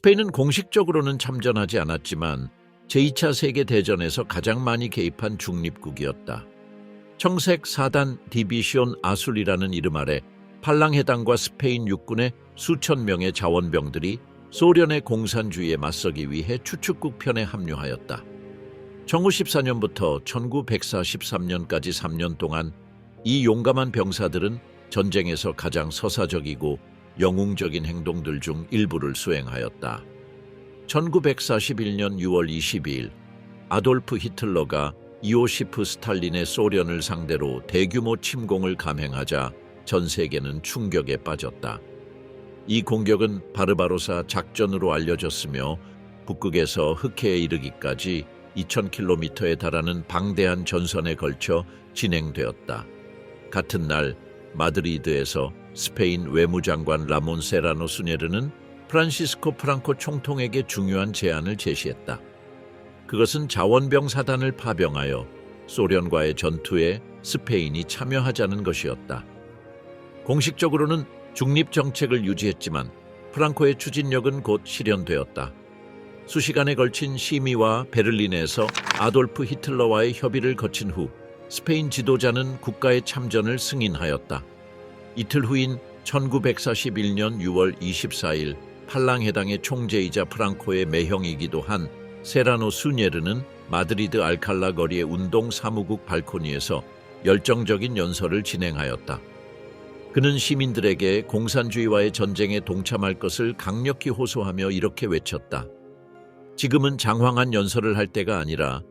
스페인은 공식적으로는 참전하지 않았지만 제2차 세계대전에서 가장 많이 개입한 중립국이었다. 청색 4단 디비시온 아술이라는 이름 아래 팔랑해당과 스페인 육군의 수천 명의 자원병들이 소련의 공산주의에 맞서기 위해 추축국 편에 합류하였다. 1914년부터 1943년까지 3년 동안 이 용감한 병사들은 전쟁에서 가장 서사적이고 영웅적인 행동들 중 일부를 수행하였다. 1941년 6월 22일 아돌프 히틀러가 이오시프 스탈린의 소련을 상대로 대규모 침공을 감행하자 전 세계는 충격에 빠졌다. 이 공격은 바르바로사 작전으로 알려졌으며 북극에서 흑해에 이르기까지 2000km에 달하는 방대한 전선에 걸쳐 진행되었다. 같은 날 마드리드에서 스페인 외무장관 라몬 세라노 수네르는 프란시스코 프랑코 총통에게 중요한 제안을 제시했다. 그것은 자원병 사단을 파병하여 소련과의 전투에 스페인이 참여하자는 것이었다. 공식적으로는 중립 정책을 유지했지만 프랑코의 추진력은 곧 실현되었다. 수시간에 걸친 심의와 베를린에서 아돌프 히틀러와의 협의를 거친 후 스페인 지도자는 국가의 참전을 승인하였다. 이틀 후인 1941년 6월 24일 팔랑해당의 총재이자 프랑코의 매형이기도 한 세라노 수녜르는 마드리드 알칼라 거리의 운동 사무국 발코니에서 열정적인 연설을 진행하였다. 그는 시민들에게 공산주의와의 전쟁에 동참할 것을 강력히 호소하며 이렇게 외쳤다. 지금은 장황한 연설을 할 때가 아니라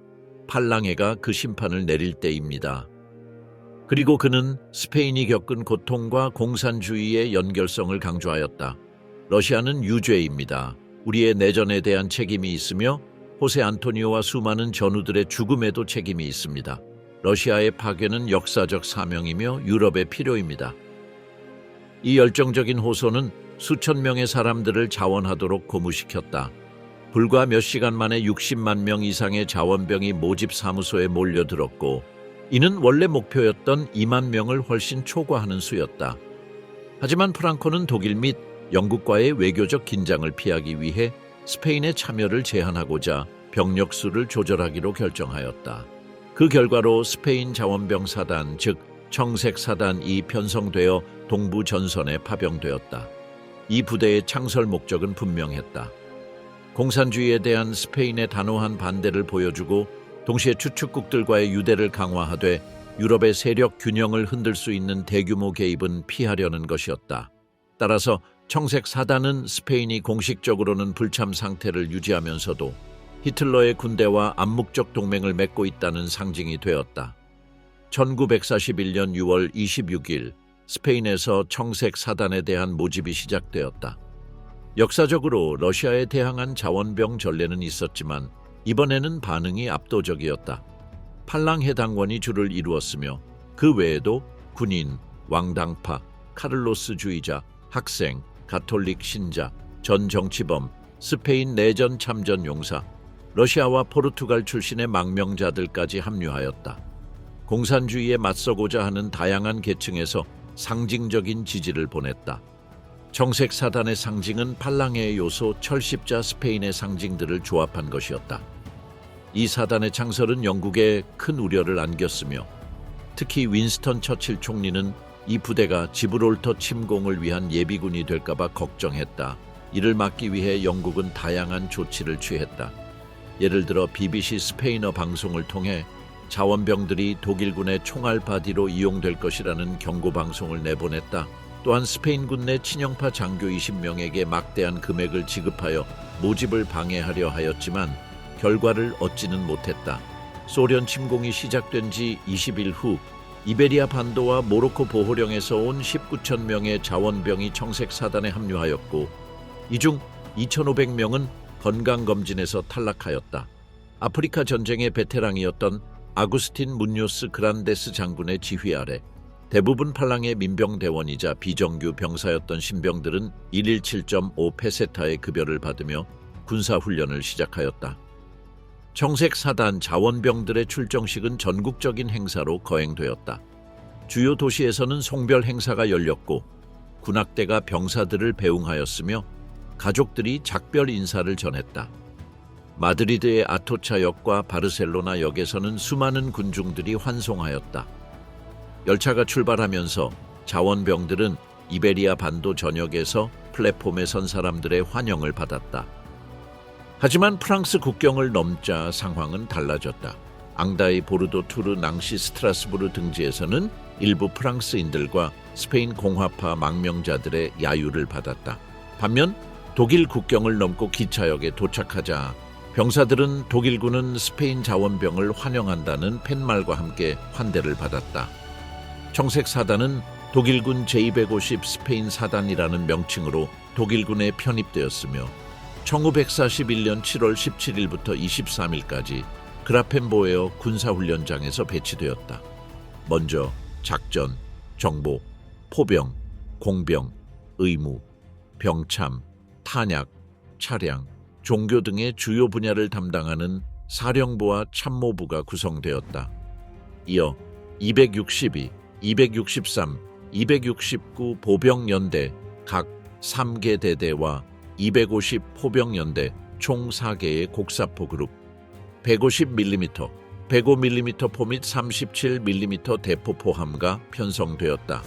팔랑해가 그 심판을 내릴 때입니다. 그리고 그는 스페인이 겪은 고통과 공산주의의 연결성을 강조하였다. 러시아는 유죄입니다. 우리의 내전에 대한 책임이 있으며 호세 안토니오와 수많은 전우들의 죽음에도 책임이 있습니다. 러시아의 파괴는 역사적 사명이며 유럽의 필요입니다. 이 열정적인 호소는 수천 명의 사람들을 자원하도록 고무시켰다. 불과 몇 시간 만에 60만 명 이상의 자원병이 모집 사무소에 몰려들었고 이는 원래 목표였던 2만 명을 훨씬 초과하는 수였다. 하지만 프랑코는 독일 및 영국과의 외교적 긴장을 피하기 위해 스페인의 참여를 제한하고자 병력 수를 조절하기로 결정하였다. 그 결과로 스페인 자원병 사단, 즉 청색 사단이 편성되어 동부 전선에 파병되었다. 이 부대의 창설 목적은 분명했다. 공산주의에 대한 스페인의 단호한 반대를 보여주고 동시에 추축국들과의 유대를 강화하되 유럽의 세력 균형을 흔들 수 있는 대규모 개입은 피하려는 것이었다. 따라서 청색 사단은 스페인이 공식적으로는 불참 상태를 유지하면서도 히틀러의 군대와 암묵적 동맹을 맺고 있다는 상징이 되었다. 1941년 6월 26일 스페인에서 청색 사단에 대한 모집이 시작되었다. 역사적으로 러시아에 대항한 자원병 전례는 있었지만 이번에는 반응이 압도적이었다. 팔랑해당원이 주를 이루었으며 그 외에도 군인, 왕당파, 카를로스주의자, 학생, 가톨릭 신자, 전 정치범, 스페인 내전 참전 용사, 러시아와 포르투갈 출신의 망명자들까지 합류하였다. 공산주의에 맞서고자 하는 다양한 계층에서 상징적인 지지를 보냈다. 청색 사단의 상징은 팔랑해의 요소 철십자 스페인의 상징들을 조합한 것이었다. 이 사단의 창설은 영국에 큰 우려를 안겼으며 특히 윈스턴 처칠 총리는 이 부대가 지브롤터 침공을 위한 예비군이 될까봐 걱정했다. 이를 막기 위해 영국은 다양한 조치를 취했다. 예를 들어 BBC 스페인어 방송을 통해 자원병들이 독일군의 총알바디로 이용될 것이라는 경고 방송을 내보냈다. 또한 스페인군 내 친영파 장교 20명에게 막대한 금액을 지급하여 모집을 방해하려 하였지만 결과를 얻지는 못했다. 소련 침공이 시작된 지 20일 후 이베리아 반도와 모로코 보호령에서 온 19천 명의 자원병이 청색 사단에 합류하였고 이 중 2,500명은 건강검진에서 탈락하였다. 아프리카 전쟁의 베테랑이었던 아구스틴 문요스 그란데스 장군의 지휘 아래 대부분 팔랑의 민병대원이자 비정규 병사였던 신병들은 117.5 페세타의 급여를 받으며 군사훈련을 시작하였다. 청색 사단 자원병들의 출정식은 전국적인 행사로 거행되었다. 주요 도시에서는 송별 행사가 열렸고 군악대가 병사들을 배웅하였으며 가족들이 작별 인사를 전했다. 마드리드의 아토차역과 바르셀로나 역에서는 수많은 군중들이 환송하였다. 열차가 출발하면서 자원병들은 이베리아 반도 전역에서 플랫폼에 선 사람들의 환영을 받았다. 하지만 프랑스 국경을 넘자 상황은 달라졌다. 앙다이, 보르도, 투르, 낭시, 스트라스부르 등지에서는 일부 프랑스인들과 스페인 공화파 망명자들의 야유를 받았다. 반면 독일 국경을 넘고 기차역에 도착하자 병사들은 독일군은 스페인 자원병을 환영한다는 팻말과 함께 환대를 받았다. 청색 사단은 독일군 제250 스페인 사단이라는 명칭으로 독일군에 편입되었으며 1941년 7월 17일부터 23일까지 그라펜보에어 군사훈련장에서 배치되었다. 먼저 작전, 정보, 포병, 공병, 의무, 병참, 탄약, 차량, 종교 등의 주요 분야를 담당하는 사령부와 참모부가 구성되었다. 이어 262, 263, 269 보병연대 각 3개 대대와 250 포병연대 총 4개의 곡사포 그룹, 150mm, 105mm 포 및 37mm 대포 포함과 편성되었다.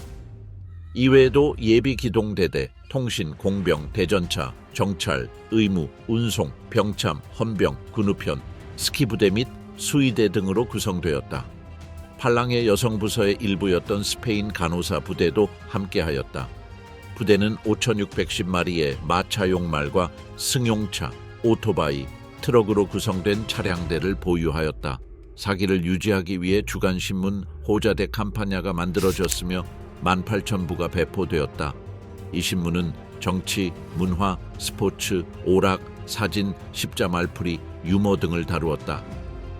이외에도 예비기동대대, 통신, 공병, 대전차, 정찰, 의무, 운송, 병참, 헌병, 군우편, 스키부대 및 수의대 등으로 구성되었다. 팔랑의 여성부서의 일부였던 스페인 간호사 부대도 함께하였다. 부대는 5,610마리의 마차용 말과 승용차, 오토바이, 트럭으로 구성된 차량대를 보유하였다. 사기를 유지하기 위해 주간신문 호자데 캄파냐가 만들어졌으며 18,000부가 배포되었다. 이 신문은 정치, 문화, 스포츠, 오락, 사진, 십자 말풀이, 유머 등을 다루었다.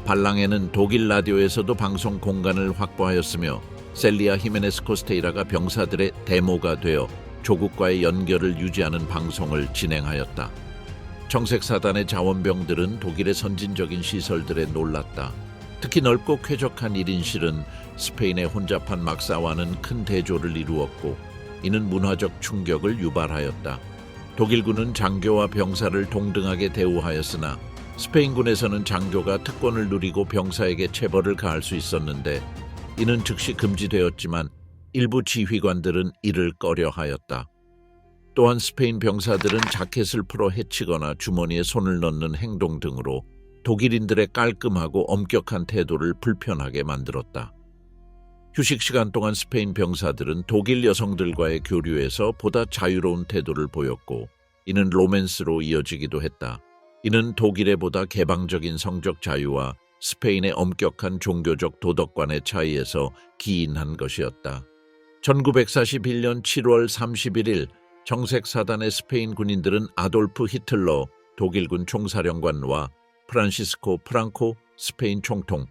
발랑에는 독일 라디오에서도 방송 공간을 확보하였으며 셀리아 히메네스 코스테이라가 병사들의 데모가 되어 조국과의 연결을 유지하는 방송을 진행하였다. 청색사단의 자원병들은 독일의 선진적인 시설들에 놀랐다. 특히 넓고 쾌적한 1인실은 스페인의 혼잡한 막사와는 큰 대조를 이루었고 이는 문화적 충격을 유발하였다. 독일군은 장교와 병사를 동등하게 대우하였으나 스페인군에서는 장교가 특권을 누리고 병사에게 체벌을 가할 수 있었는데 이는 즉시 금지되었지만 일부 지휘관들은 이를 꺼려하였다. 또한 스페인 병사들은 자켓을 풀어 헤치거나 주머니에 손을 넣는 행동 등으로 독일인들의 깔끔하고 엄격한 태도를 불편하게 만들었다. 휴식 시간 동안 스페인 병사들은 독일 여성들과의 교류에서 보다 자유로운 태도를 보였고 이는 로맨스로 이어지기도 했다. 이는 독일의 보다 개방적인 성적 자유와 스페인의 엄격한 종교적 도덕관의 차이에서 기인한 것이었다. 1941년 7월 31일 정색사단의 스페인 군인들은 아돌프 히틀러 독일군 총사령관과 프란시스코 프랑코 스페인 총통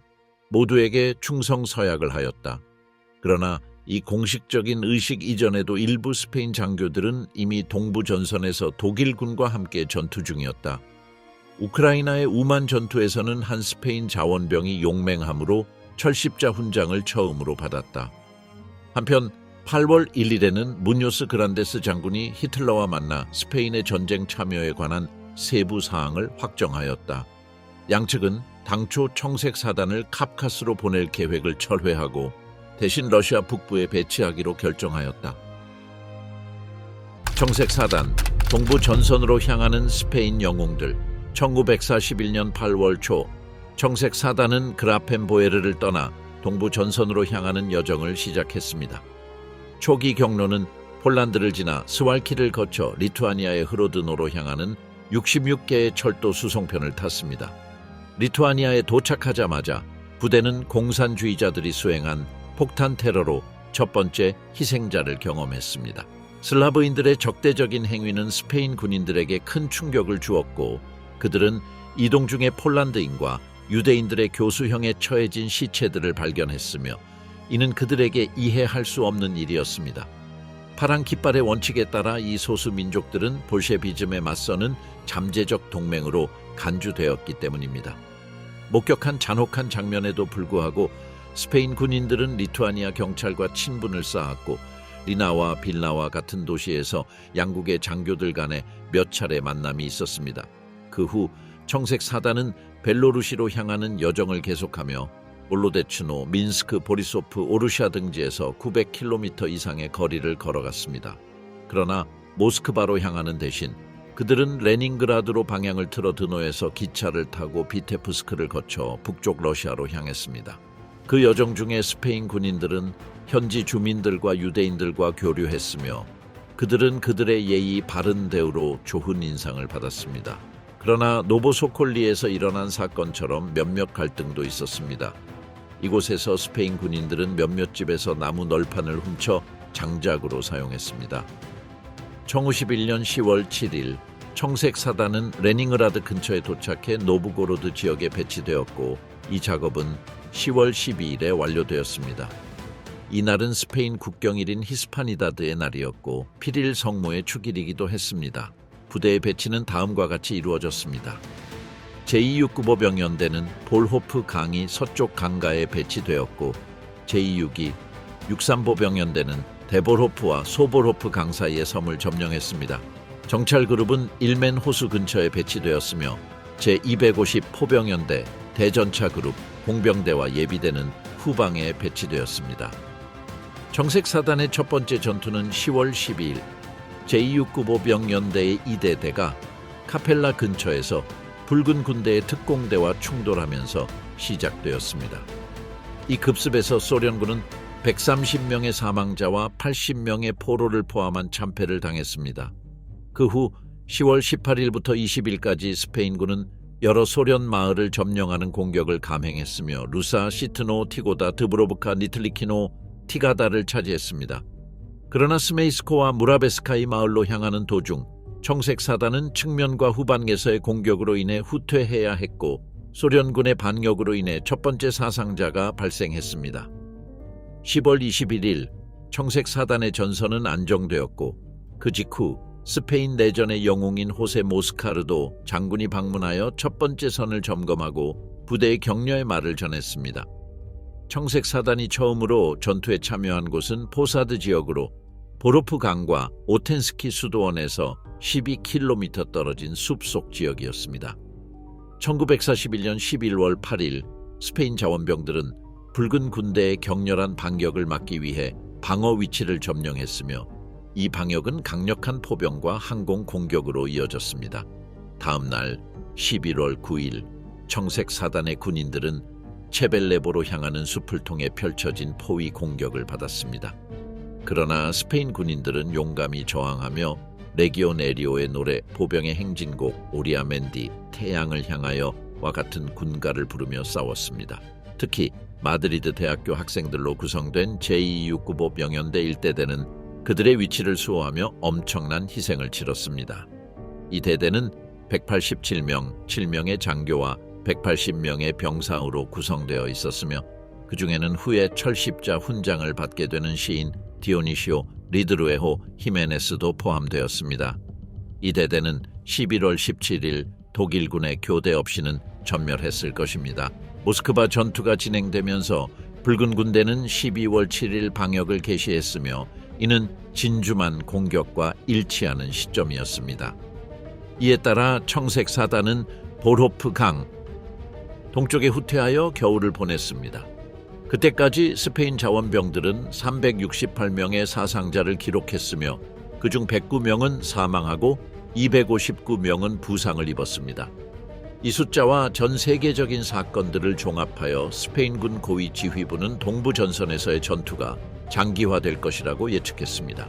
모두에게 충성 서약을 하였다. 그러나 이 공식적인 의식 이전에도 일부 스페인 장교들은 이미 동부 전선에서 독일군과 함께 전투 중이었다. 우크라이나의 우만 전투에서는 한 스페인 자원병이 용맹함으로 철십자 훈장을 처음으로 받았다. 한편 8월 1일에는 무뇨스 그란데스 장군이 히틀러와 만나 스페인의 전쟁 참여에 관한 세부 사항을 확정하였다. 양측은 당초 청색사단을 카프카스로 보낼 계획을 철회하고 대신 러시아 북부에 배치하기로 결정하였다. 청색사단, 동부 전선으로 향하는 스페인 영웅들. 1941년 8월 초 청색사단은 그라펜보에르를 떠나 동부 전선으로 향하는 여정을 시작했습니다. 초기 경로는 폴란드를 지나 스왈키를 거쳐 리투아니아의 흐로드노로 향하는 66개의 철도 수송편을 탔습니다. 리투아니아에 도착하자마자 부대는 공산주의자들이 수행한 폭탄 테러로 첫 번째 희생자를 경험했습니다. 슬라브인들의 적대적인 행위는 스페인 군인들에게 큰 충격을 주었고 그들은 이동 중에 폴란드인과 유대인들의 교수형에 처해진 시체들을 발견했으며 이는 그들에게 이해할 수 없는 일이었습니다. 파란 깃발의 원칙에 따라 이 소수 민족들은 볼셰비즘에 맞서는 잠재적 동맹으로 간주되었기 때문입니다. 목격한 잔혹한 장면에도 불구하고 스페인 군인들은 리투아니아 경찰과 친분을 쌓았고 리나와 빌나와 같은 도시에서 양국의 장교들 간에 몇 차례 만남이 있었습니다. 그 후 청색 사단은 벨로루시로 향하는 여정을 계속하며 올로데츠노, 민스크, 보리소프, 오르샤 등지에서 900km 이상의 거리를 걸어갔습니다. 그러나 모스크바로 향하는 대신 그들은 레닌그라드로 방향을 틀어 드노에서 기차를 타고 비테프스크를 거쳐 북쪽 러시아로 향했습니다. 그 여정 중에 스페인 군인들은 현지 주민들과 유대인들과 교류했으며 그들은 그들의 예의 바른 대우로 좋은 인상을 받았습니다. 그러나 노보소콜리에서 일어난 사건처럼 몇몇 갈등도 있었습니다. 이곳에서 스페인 군인들은 몇몇 집에서 나무 널판을 훔쳐 장작으로 사용했습니다. 1911년 10월 7일 청색 사단은 레닌그라드 근처에 도착해 노브고로드 지역에 배치되었고 이 작업은 10월 12일에 완료되었습니다. 이날은 스페인 국경일인 히스파니다드의 날이었고 피릴 성모의 축일이기도 했습니다. 부대의 배치는 다음과 같이 이루어졌습니다. 제2육구보병연대는 볼호프 강이 서쪽 강가에 배치되었고 제2육이 63보병연대는 데볼호프와 소볼호프 강 사이의 섬을 점령했습니다. 정찰그룹은 일멘 호수 근처에 배치되었으며 제250포병연대, 대전차그룹, 공병대와 예비대는 후방에 배치되었습니다. 청색사단의 첫 번째 전투는 10월 12일 제269보병연대의 2대대가 카펠라 근처에서 붉은 군대의 특공대와 충돌하면서 시작되었습니다. 이 급습에서 소련군은 130명의 사망자와 80명의 포로를 포함한 참패를 당했습니다. 그 후 10월 18일부터 20일까지 스페인군은 여러 소련 마을을 점령하는 공격을 감행했으며 루사, 시트노, 티고다, 드브로브카, 니틀리키노, 티가다를 차지했습니다. 그러나 스메이스코와 무라베스카이 마을로 향하는 도중 청색 사단은 측면과 후방에서의 공격으로 인해 후퇴해야 했고 소련군의 반격으로 인해 첫 번째 사상자가 발생했습니다. 10월 21일 청색 사단의 전선은 안정되었고 그 직후 스페인 내전의 영웅인 호세 모스카르도 장군이 방문하여 첫 번째 선을 점검하고 부대의 격려의 말을 전했습니다. 청색 사단이 처음으로 전투에 참여한 곳은 포사드 지역으로 보로프 강과 오텐스키 수도원에서 12km 떨어진 숲속 지역이었습니다. 1941년 11월 8일 스페인 자원병들은 붉은 군대의 격렬한 반격을 막기 위해 방어 위치를 점령했으며 이 방역은 강력한 포병과 항공 공격으로 이어졌습니다. 다음 날 11월 9일 청색 사단의 군인들은 체벨레보로 향하는 숲을 통해 펼쳐진 포위 공격을 받았습니다. 그러나 스페인 군인들은 용감히 저항하며 레기온 에리오의 노래 보병의 행진곡 오리아멘디 태양을 향하여와 같은 군가를 부르며 싸웠습니다. 특히 마드리드 대학교 학생들로 구성된 제269보 병연대 1대대는 그들의 위치를 수호하며 엄청난 희생을 치렀습니다. 이 대대는 187명, 7명의 장교와 180명의 병사으로 구성되어 있었으며 그 중에는 후에 철십자 훈장을 받게 되는 시인 디오니시오 리드루에호 히메네스도 포함되었습니다. 이 대대는 11월 17일 독일군의 교대 없이는 전멸했을 것입니다. 모스크바 전투가 진행되면서 붉은 군대는 12월 7일 방역을 개시했으며 이는 진주만 공격과 일치하는 시점이었습니다. 이에 따라 청색 사단은 볼호프 강 동쪽에 후퇴하여 겨울을 보냈습니다. 그때까지 스페인 자원병들은 368명의 사상자를 기록했으며 그중 109명은 사망하고 259명은 부상을 입었습니다. 이 숫자와 전 세계적인 사건들을 종합하여 스페인군 고위 지휘부는 동부 전선에서의 전투가 장기화될 것이라고 예측했습니다.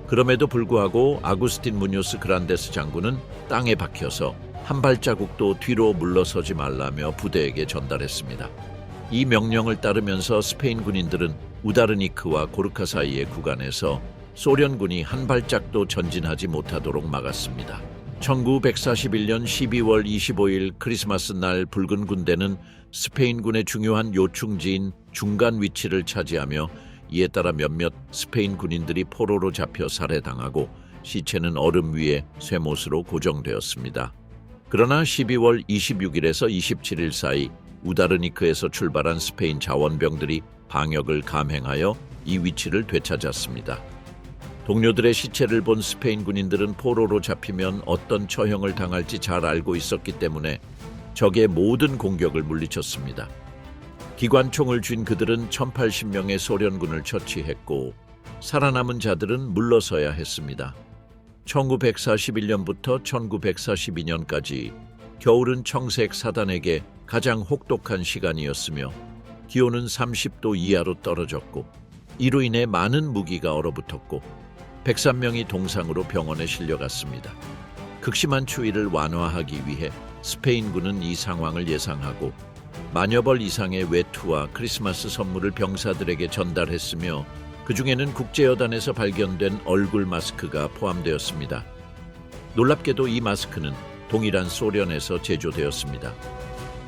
그럼에도 불구하고 아구스틴 무뇨스 그란데스 장군은 땅에 박혀서 한 발자국도 뒤로 물러서지 말라며 부대에게 전달했습니다. 이 명령을 따르면서 스페인 군인들은 우다르니크와 고르카 사이의 구간에서 소련군이 한 발짝도 전진하지 못하도록 막았습니다. 1941년 12월 25일 크리스마스 날 붉은 군대는 스페인군의 중요한 요충지인 중간 위치를 차지하며 이에 따라 몇몇 스페인 군인들이 포로로 잡혀 살해당하고 시체는 얼음 위에 쇠못으로 고정되었습니다. 그러나 12월 26일에서 27일 사이 우다르니크에서 출발한 스페인 자원병들이 방역을 감행하여 이 위치를 되찾았습니다. 동료들의 시체를 본 스페인 군인들은 포로로 잡히면 어떤 처형을 당할지 잘 알고 있었기 때문에 적의 모든 공격을 물리쳤습니다. 기관총을 쥔 그들은 1080명의 소련군을 처치했고 살아남은 자들은 물러서야 했습니다. 1941년부터 1942년까지 겨울은 청색 사단에게 가장 혹독한 시간이었으며 기온은 30도 이하로 떨어졌고 이로 인해 많은 무기가 얼어붙었고 103명이 동상으로 병원에 실려갔습니다. 극심한 추위를 완화하기 위해 스페인군은 이 상황을 예상하고 만여 벌 이상의 외투와 크리스마스 선물을 병사들에게 전달했으며 그 중에는 국제여단에서 발견된 얼굴 마스크가 포함되었습니다. 놀랍게도 이 마스크는 동일한 소련에서 제조되었습니다.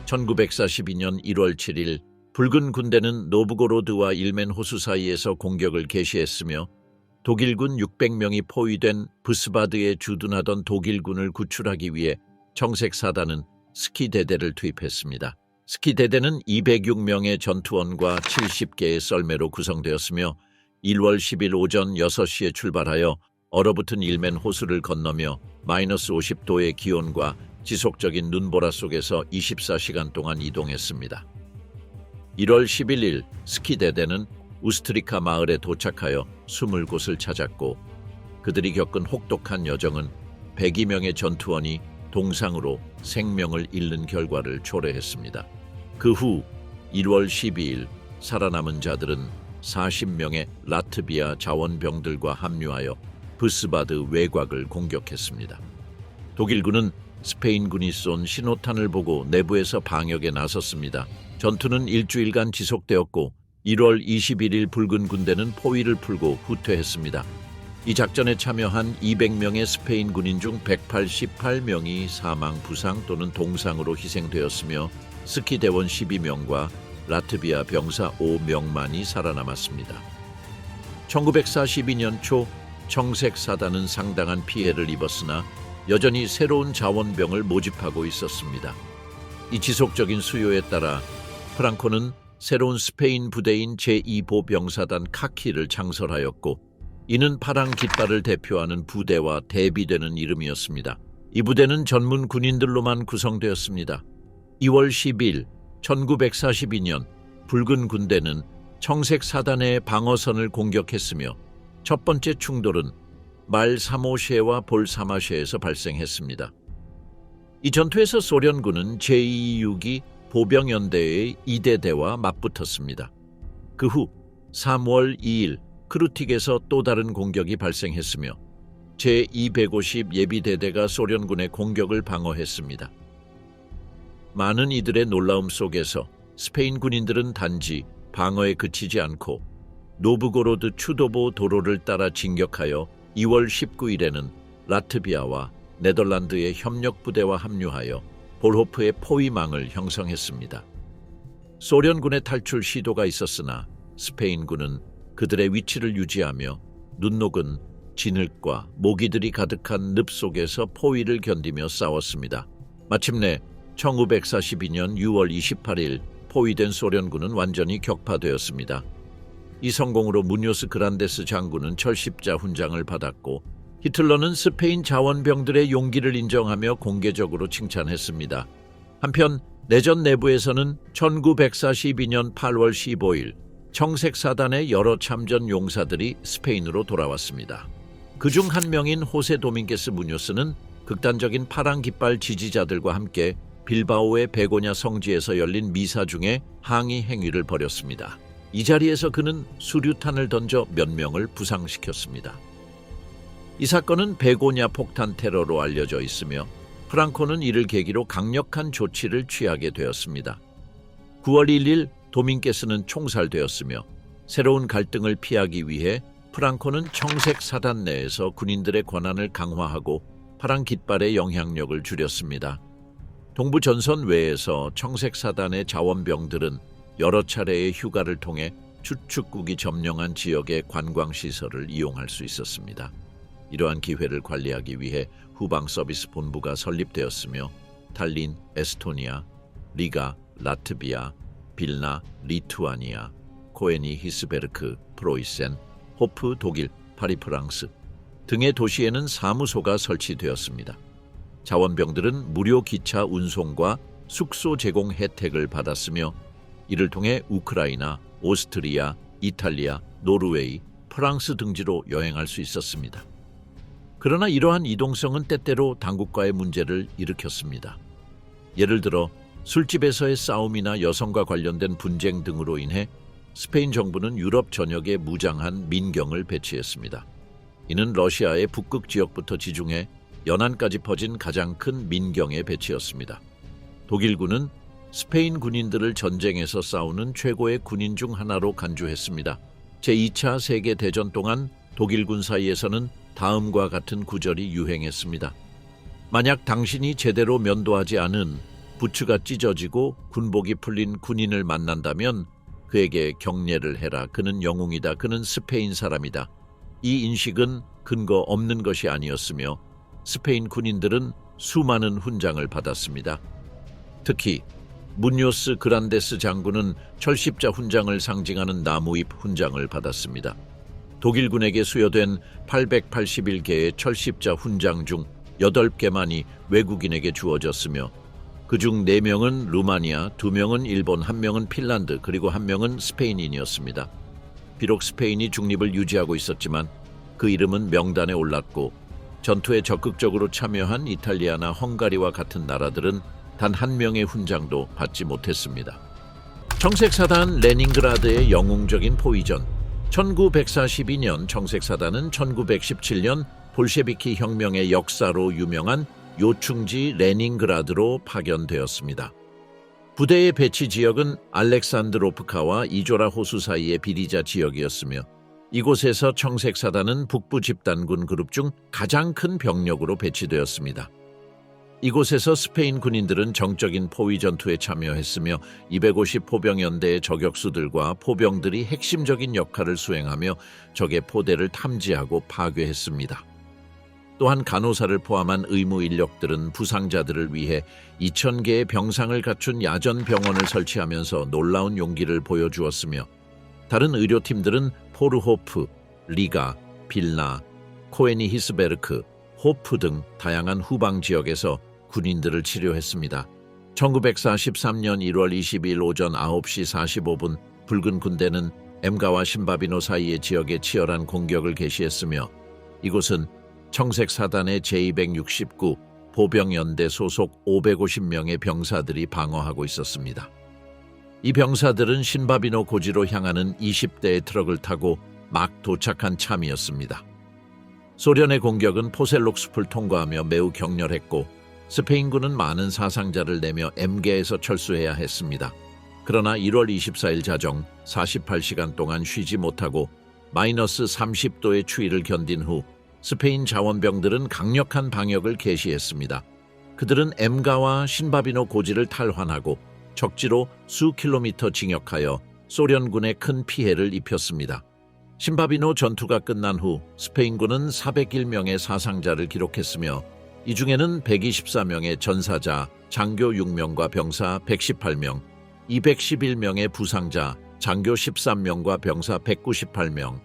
1942년 1월 7일 붉은 군대는 노브고로드와 일멘 호수 사이에서 공격을 개시했으며 독일군 600명이 포위된 부스바드에 주둔하던 독일군을 구출하기 위해 청색 사단은 스키 대대를 투입했습니다. 스키 대대는 206명의 전투원과 70개의 썰매로 구성되었으며 1월 10일 오전 6시에 출발하여 얼어붙은 일멘 호수를 건너며 마이너스 50도의 기온과 지속적인 눈보라 속에서 24시간 동안 이동했습니다. 1월 11일 스키 대대는 우스트리카 마을에 도착하여 숨을 곳을 찾았고 그들이 겪은 혹독한 여정은 102명의 전투원이 동상으로 생명을 잃는 결과를 초래했습니다. 그 후 1월 12일 살아남은 자들은 40명의 라트비아 자원병들과 합류하여 부스바드 외곽을 공격했습니다. 독일군은 스페인군이 쏜 신호탄을 보고 내부에서 방역에 나섰습니다. 전투는 일주일간 지속되었고 1월 21일 붉은 군대는 포위를 풀고 후퇴했습니다. 이 작전에 참여한 200명의 스페인 군인 중 188명이 사망, 부상 또는 동상으로 희생되었으며 스키 대원 12명과 라트비아 병사 5명만이 살아남았습니다. 1942년 초 청색 사단은 상당한 피해를 입었으나 여전히 새로운 자원병을 모집하고 있었습니다. 이 지속적인 수요에 따라 프랑코는 새로운 스페인 부대인 제2보병사단 카키를 창설하였고 이는 파랑 깃발을 대표하는 부대와 대비되는 이름이었습니다. 이 부대는 전문 군인들로만 구성되었습니다. 2월 10일 1942년 붉은 군대는 청색 사단의 방어선을 공격했으며 첫 번째 충돌은 말사모셰와 볼사마셰에서 발생했습니다. 이 전투에서 소련군은 제2육이 보병연대의 2대대와 맞붙었습니다. 그 후 3월 2일 크루틱에서 또 다른 공격이 발생했으며 제250 예비대대가 소련군의 공격을 방어했습니다. 많은 이들의 놀라움 속에서 스페인 군인들은 단지 방어에 그치지 않고 노브고로드 추도보 도로를 따라 진격하여 2월 19일에는 라트비아와 네덜란드의 협력부대와 합류하여 볼호프의 포위망을 형성했습니다. 소련군의 탈출 시도가 있었으나 스페인군은 그들의 위치를 유지하며 눈녹은 진흙과 모기들이 가득한 늪 속에서 포위를 견디며 싸웠습니다. 마침내 1942년 6월 28일 포위된 소련군은 완전히 격파되었습니다. 이 성공으로 무뇨스 그란데스 장군은 철십자 훈장을 받았고 히틀러는 스페인 자원병들의 용기를 인정하며 공개적으로 칭찬했습니다. 한편 내전 내부에서는 1942년 8월 15일 청색 사단의 여러 참전 용사들이 스페인으로 돌아왔습니다. 그중 한 명인 호세 도밍게스 무뇨스는 극단적인 파랑 깃발 지지자들과 함께 빌바오의 베고냐 성지에서 열린 미사 중에 항의 행위를 벌였습니다. 이 자리에서 그는 수류탄을 던져 몇 명을 부상시켰습니다. 이 사건은 베고냐 폭탄 테러로 알려져 있으며 프랑코는 이를 계기로 강력한 조치를 취하게 되었습니다. 9월 1일 도밍게스는 총살되었으며 새로운 갈등을 피하기 위해 프랑코는 청색 사단 내에서 군인들의 권한을 강화하고 파랑 깃발의 영향력을 줄였습니다. 동부 전선 외에서 청색 사단의 자원병들은 여러 차례의 휴가를 통해 추축국이 점령한 지역의 관광시설을 이용할 수 있었습니다. 이러한 기회를 관리하기 위해 후방 서비스 본부가 설립되었으며 탈린, 에스토니아, 리가, 라트비아, 빌나, 리투아니아, 코에니 히스베르크, 프로이센, 호프 독일, 파리 프랑스 등의 도시에는 사무소가 설치되었습니다. 자원병들은 무료 기차 운송과 숙소 제공 혜택을 받았으며 이를 통해 우크라이나, 오스트리아, 이탈리아, 노르웨이, 프랑스 등지로 여행할 수 있었습니다. 그러나 이러한 이동성은 때때로 당국과의 문제를 일으켰습니다. 예를 들어 술집에서의 싸움이나 여성과 관련된 분쟁 등으로 인해 스페인 정부는 유럽 전역에 무장한 민경을 배치했습니다. 이는 러시아의 북극 지역부터 지중해, 연안까지 퍼진 가장 큰 민경의 배치였습니다. 독일군은 스페인 군인들을 전쟁에서 싸우는 최고의 군인 중 하나로 간주했습니다. 제2차 세계대전 동안 독일군 사이에서는 다음과 같은 구절이 유행했습니다. 만약 당신이 제대로 면도하지 않은 부츠가 찢어지고 군복이 풀린 군인을 만난다면 그에게 경례를 해라. 그는 영웅이다. 그는 스페인 사람이다. 이 인식은 근거 없는 것이 아니었으며 스페인 군인들은 수많은 훈장을 받았습니다. 특히 무뇨스 그란데스 장군은 철십자 훈장을 상징하는 나무잎 훈장을 받았습니다. 독일군에게 수여된 881개의 철십자 훈장 중 8개만이 외국인에게 주어졌으며 그중 4명은 루마니아, 2명은 일본, 1명은 핀란드, 그리고 1명은 스페인인이었습니다. 비록 스페인이 중립을 유지하고 있었지만 그 이름은 명단에 올랐고 전투에 적극적으로 참여한 이탈리아나 헝가리와 같은 나라들은 단 1명의 훈장도 받지 못했습니다. 청색사단 레닌그라드의 영웅적인 포위전. 1942년 청색사단은 1917년 볼셰비키 혁명의 역사로 유명한 요충지 레닌그라드로 파견되었습니다. 부대의 배치 지역은 알렉산드로프카와 이조라 호수 사이의 비리자 지역이었으며 이곳에서 청색사단은 북부 집단군 그룹 중 가장 큰 병력으로 배치되었습니다. 이곳에서 스페인 군인들은 정적인 포위 전투에 참여했으며 250 포병연대의 저격수들과 포병들이 핵심적인 역할을 수행하며 적의 포대를 탐지하고 파괴했습니다. 또한 간호사를 포함한 의무 인력들은 부상자들을 위해 2,000개의 병상을 갖춘 야전 병원을 설치하면서 놀라운 용기를 보여주었으며 다른 의료팀들은 포르호프, 리가, 빌나, 코에니히스베르크, 호프 등 다양한 후방 지역에서 군인들을 치료했습니다. 1943년 1월 22일 오전 9시 45분 붉은 군대는 엠가와 신바비노 사이의 지역에 치열한 공격을 개시했으며 이곳은 청색사단의 제269 보병연대 소속 550명의 병사들이 방어하고 있었습니다. 이 병사들은 신바비노 고지로 향하는 20대의 트럭을 타고 막 도착한 참이었습니다. 소련의 공격은 포셀록 숲을 통과하며 매우 격렬했고 스페인군은 많은 사상자를 내며 M계에서 철수해야 했습니다. 그러나 1월 24일 자정 48시간 동안 쉬지 못하고 마이너스 30도의 추위를 견딘 후 스페인 자원병들은 강력한 방역을 개시했습니다. 그들은 M가와 신바비노 고지를 탈환하고 적지로 수 킬로미터 진격하여 소련군에 큰 피해를 입혔습니다. 신바비노 전투가 끝난 후 스페인군은 401명의 사상자를 기록했으며 이 중에는 124명의 전사자, 장교 6명과 병사 118명, 211명의 부상자, 장교 13명과 병사 198명,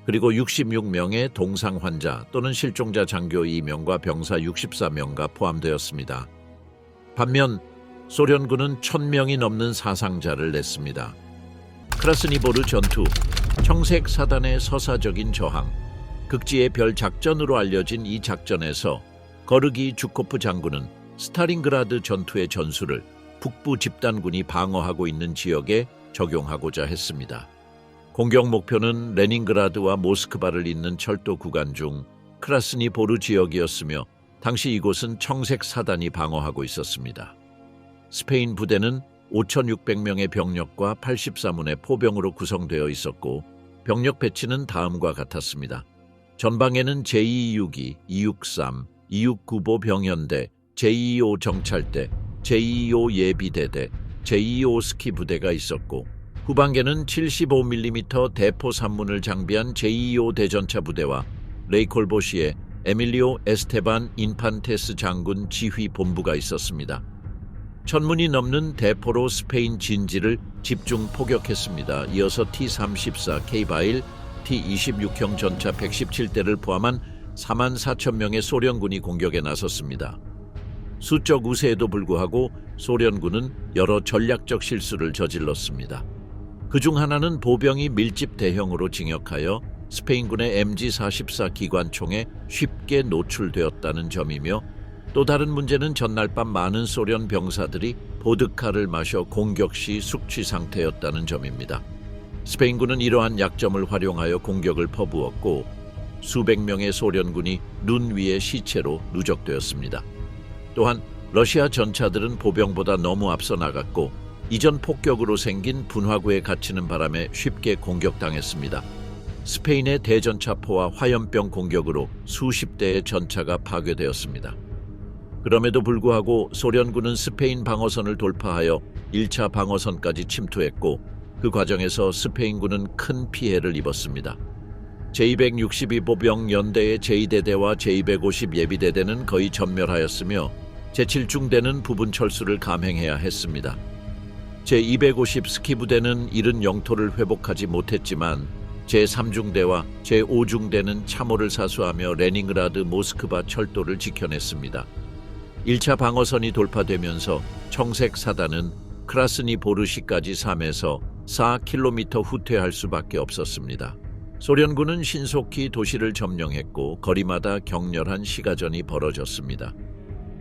그리고 66명의 동상 환자 또는 실종자 장교 2명과 병사 64명가 포함되었습니다. 반면 소련군은 1,000명이 넘는 사상자를 냈습니다. 크라스니보르 전투, 청색 사단의 서사적인 저항, 극지의 별 작전으로 알려진 이 작전에서 거르기 주코프 장군은 스타린그라드 전투의 전술을 북부 집단군이 방어하고 있는 지역에 적용하고자 했습니다. 공격 목표는 레닌그라드와 모스크바를 잇는 철도 구간 중 크라스니보르 지역이었으며 당시 이곳은 청색 사단이 방어하고 있었습니다. 스페인 부대는 5,600명의 병력과 84문의 포병으로 구성되어 있었고 병력 배치는 다음과 같았습니다. 전방에는 제262, 263, 269보 병연대, 제225 정찰대, 제225 예비대대, 제225 스키 부대가 있었고 후방에는 75mm 대포 3문을 장비한 제225 대전차 부대와 레이콜보시의 에밀리오 에스테반 인판테스 장군 지휘 본부가 있었습니다. 1,000문이 넘는 대포로 스페인 진지를 집중 포격했습니다. 이어서 T-34 K바일 T-26형 전차 117대를 포함한 44,000명의 소련군이 공격에 나섰습니다. 수적 우세에도 불구하고 소련군은 여러 전략적 실수를 저질렀습니다. 그중 하나는 보병이 밀집 대형으로 진격하여 스페인군의 MG-44 기관총에 쉽게 노출되었다는 점이며, 또 다른 문제는 전날 밤 많은 소련 병사들이 보드카를 마셔 공격 시 숙취 상태였다는 점입니다. 스페인군은 이러한 약점을 활용하여 공격을 퍼부었고 수백 명의 소련군이 눈 위의 시체로 누적되었습니다. 또한 러시아 전차들은 보병보다 너무 앞서 나갔고 이전 폭격으로 생긴 분화구에 갇히는 바람에 쉽게 공격당했습니다. 스페인의 대전차포와 화염병 공격으로 수십 대의 전차가 파괴되었습니다. 그럼에도 불구하고 소련군은 스페인 방어선을 돌파하여 1차 방어선까지 침투했고 그 과정에서 스페인군은 큰 피해를 입었습니다. 제262 보병 연대의 제2대대와 제250 예비대대는 거의 전멸하였으며 제7중대는 부분 철수를 감행해야 했습니다. 제250 스키부대는 잃은 영토를 회복하지 못했지만 제3중대와 제5중대는 참호를 사수하며 레닌그라드 모스크바 철도를 지켜냈습니다. 1차 방어선이 돌파되면서 청색 사단은 크라스니보르시까지 3에서 4km 후퇴할 수밖에 없었습니다. 소련군은 신속히 도시를 점령했고 거리마다 격렬한 시가전이 벌어졌습니다.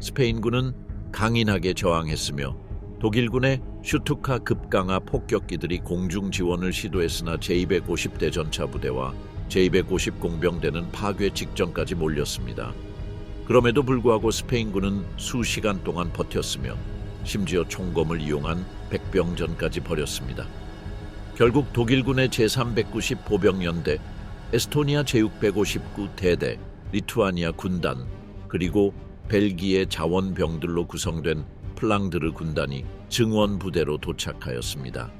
스페인군은 강인하게 저항했으며 독일군의 슈투카 급강하 폭격기들이 공중 지원을 시도했으나 제250대 전차부대와 제250 공병대는 파괴 직전까지 몰렸습니다. 그럼에도 불구하고 스페인군은 수시간 동안 버텼으며 심지어 총검을 이용한 백병전까지 벌였습니다. 결국 독일군의 제390 보병연대, 에스토니아 제659 대대, 리투아니아 군단, 그리고 벨기에 자원병들로 구성된 플랑드르 군단이 증원 부대로 도착하였습니다.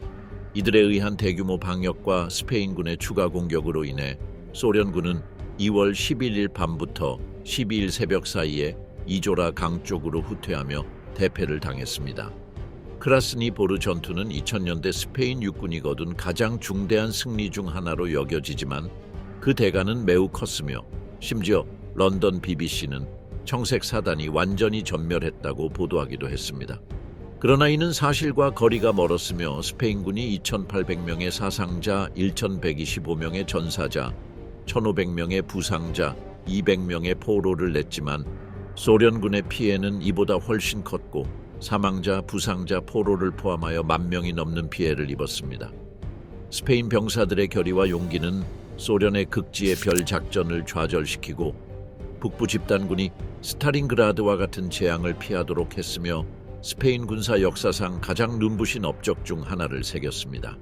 이들에 의한 대규모 방역과 스페인군의 추가 공격으로 인해 소련군은 2월 11일 밤부터 12일 새벽 사이에 이조라 강 쪽으로 후퇴하며 대패를 당했습니다. 크라스니보르 전투는 2000년대 스페인 육군이 거둔 가장 중대한 승리 중 하나로 여겨지지만 그 대가는 매우 컸으며 심지어 런던 BBC는 청색 사단이 완전히 전멸했다고 보도하기도 했습니다. 그러나 이는 사실과 거리가 멀었으며 스페인군이 2,800명의 사상자, 1,125명의 전사자, 1,500명의 부상자, 200명의 포로를 냈지만 소련군의 피해는 이보다 훨씬 컸고 사망자, 부상자, 포로를 포함하여 10,000명이 넘는 피해를 입었습니다. 스페인 병사들의 결의와 용기는 소련의 극지의 별 작전을 좌절시키고 북부 집단군이 스탈린그라드와 같은 재앙을 피하도록 했으며 스페인 군사 역사상 가장 눈부신 업적 중 하나를 새겼습니다.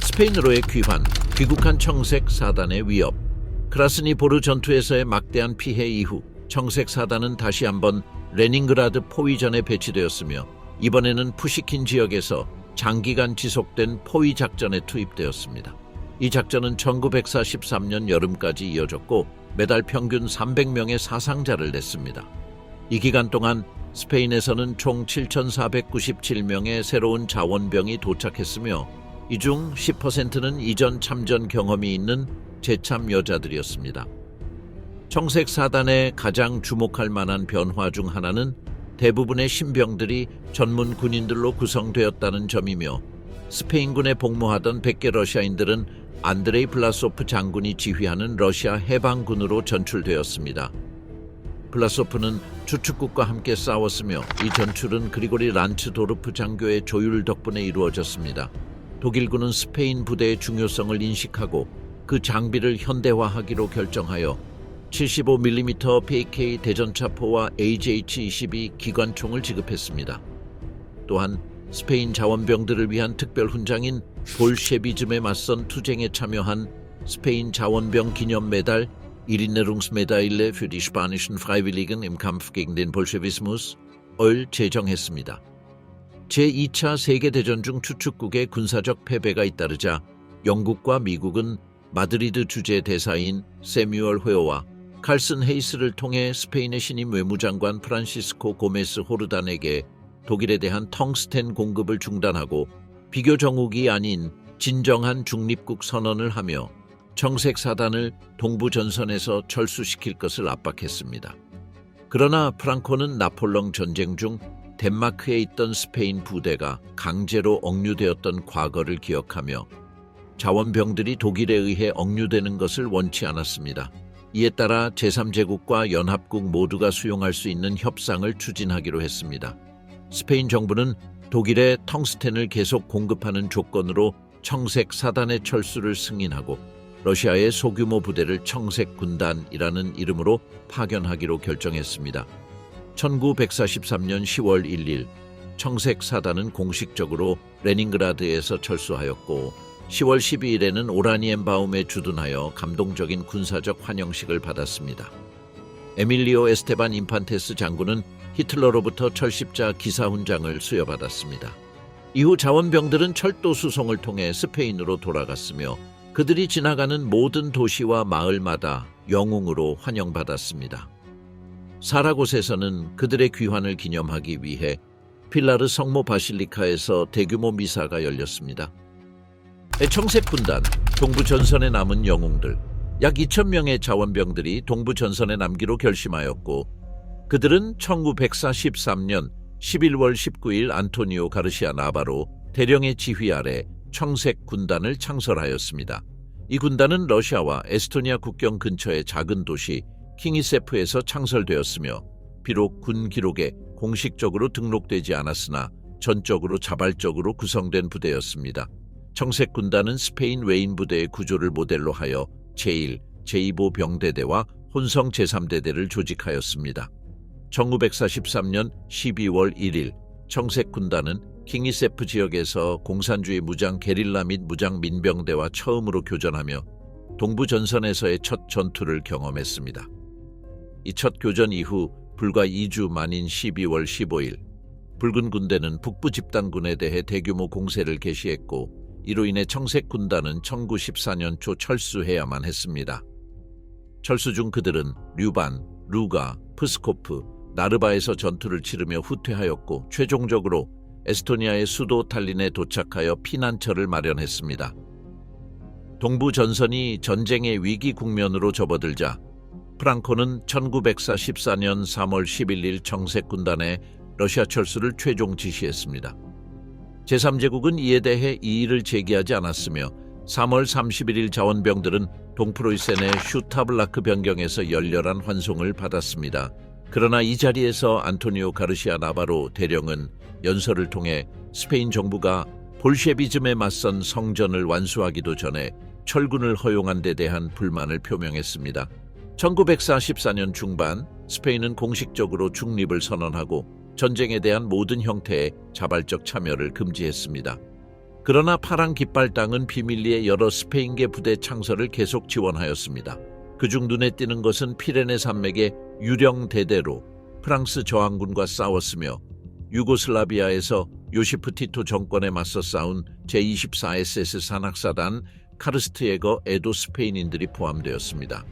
스페인으로의 귀국한 청색 사단의 위협. 크라스니보르 전투에서의 막대한 피해 이후 청색 사단은 다시 한번 레닌그라드 포위전에 배치되었으며 이번에는 푸시킨 지역에서 장기간 지속된 포위 작전에 투입되었습니다. 이 작전은 1943년 여름까지 이어졌고 매달 평균 300명의 사상자를 냈습니다. 이 기간 동안 스페인에서는 총 7,497명의 새로운 자원병이 도착했으며 이 중 10%는 이전 참전 경험이 있는 재참 여자들이었습니다. 청색 사단의 가장 주목할 만한 변화 중 하나는 대부분의 신병들이 전문 군인들로 구성되었다는 점이며 스페인군에 복무하던 100개 러시아인들은 안드레이 블라소프 장군이 지휘하는 러시아 해방군으로 전출되었습니다. 블라소프는 추축국과 함께 싸웠으며 이 전출은 그리고리 란츠도르프 장교의 조율 덕분에 이루어졌습니다. 독일군은 스페인 부대의 중요성을 인식하고 그 장비를 현대화하기로 결정하여 75mm PK 대전차포와 AJH-22 기관총을 지급했습니다. 또한 스페인 자원병들을 위한 특별 훈장인 볼셰비즘에 맞선 투쟁에 참여한 스페인 자원병 기념 메달 Erinnerungsmedaille für die spanischen Freiwilligen im Kampf gegen den Bolschewismus을 제정했습니다. 제2차 세계대전 중 추축국의 군사적 패배가 잇따르자 영국과 미국은 마드리드 주재 대사인 세뮤얼 회오와 칼슨 헤이스를 통해 스페인의 신임 외무장관 프란시스코 고메스 호르단에게 독일에 대한 텅스텐 공급을 중단하고 비교 정국이 아닌 진정한 중립국 선언을 하며 청색 사단을 동부 전선에서 철수시킬 것을 압박했습니다. 그러나 프랑코는 나폴레옹 전쟁 중 덴마크에 있던 스페인 부대가 강제로 억류되었던 과거를 기억하며 자원병들이 독일에 의해 억류되는 것을 원치 않았습니다. 이에 따라 제3제국과 연합국 모두가 수용할 수 있는 협상을 추진하기로 했습니다. 스페인 정부는 독일에 텅스텐을 계속 공급하는 조건으로 청색 사단의 철수를 승인하고 러시아의 소규모 부대를 청색 군단이라는 이름으로 파견하기로 결정했습니다. 1943년 10월 1일 청색 사단은 공식적으로 레닌그라드에서 철수하였고 10월 12일에는 오라니엔바움에 주둔하여 감동적인 군사적 환영식을 받았습니다. 에밀리오 에스테반 인판테스 장군은 히틀러로부터 철십자 기사훈장을 수여받았습니다. 이후 자원병들은 철도 수송을 통해 스페인으로 돌아갔으며 그들이 지나가는 모든 도시와 마을마다 영웅으로 환영받았습니다. 사라곳에서는 그들의 귀환을 기념하기 위해 필라르 성모 바실리카에서 대규모 미사가 열렸습니다. 청색 군단, 동부 전선에 남은 영웅들, 약 2,000명의 자원병들이 동부 전선에 남기로 결심하였고 그들은 1943년 11월 19일 안토니오 가르시아 나바로 대령의 지휘 아래 청색 군단을 창설하였습니다. 이 군단은 러시아와 에스토니아 국경 근처의 작은 도시 킹이세프에서 창설되었으며 비록 군 기록에 공식적으로 등록되지 않았으나 전적으로 자발적으로 구성된 부대였습니다. 청색 군단은 스페인 외인 부대의 구조를 모델로 하여 제1, 제2보 병대대와 혼성 제3대대를 조직하였습니다. 1943년 12월 1일 청색 군단은 킹이세프 지역에서 공산주의 무장 게릴라 및 무장 민병대와 처음으로 교전하며 동부 전선에서의 첫 전투를 경험했습니다. 이 첫 교전 이후 불과 2주 만인 12월 15일 붉은 군대는 북부 집단군에 대해 대규모 공세를 개시했고 이로 인해 청색 군단은 1914년 초 철수해야만 했습니다. 철수 중 그들은 류반, 루가, 프스코프, 나르바에서 전투를 치르며 후퇴하였고 최종적으로 에스토니아의 수도 탈린에 도착하여 피난처를 마련했습니다. 동부 전선이 전쟁의 위기 국면으로 접어들자 프랑코는 1944년 3월 11일 청색 군단의 러시아 철수를 최종 지시했습니다. 제3제국은 이에 대해 이의를 제기하지 않았으며 3월 31일 자원병들은 동프로이센의 슈타블라크 변경에서 열렬한 환송을 받았습니다. 그러나 이 자리에서 안토니오 가르시아 나바로 대령은 연설을 통해 스페인 정부가 볼셰비즘에 맞선 성전을 완수하기도 전에 철군을 허용한 데 대한 불만을 표명했습니다. 1944년 중반 스페인은 공식적으로 중립을 선언하고 전쟁에 대한 모든 형태의 자발적 참여를 금지했습니다. 그러나 파랑 깃발당은 비밀리에 여러 스페인계 부대 창설을 계속 지원하였습니다. 그중 눈에 띄는 것은 피레네 산맥의 유령 대대로 프랑스 저항군과 싸웠으며 유고슬라비아에서 요시프 티토 정권에 맞서 싸운 제24SS 산악사단 카르스트예거 에도 스페인인들이 포함되었습니다.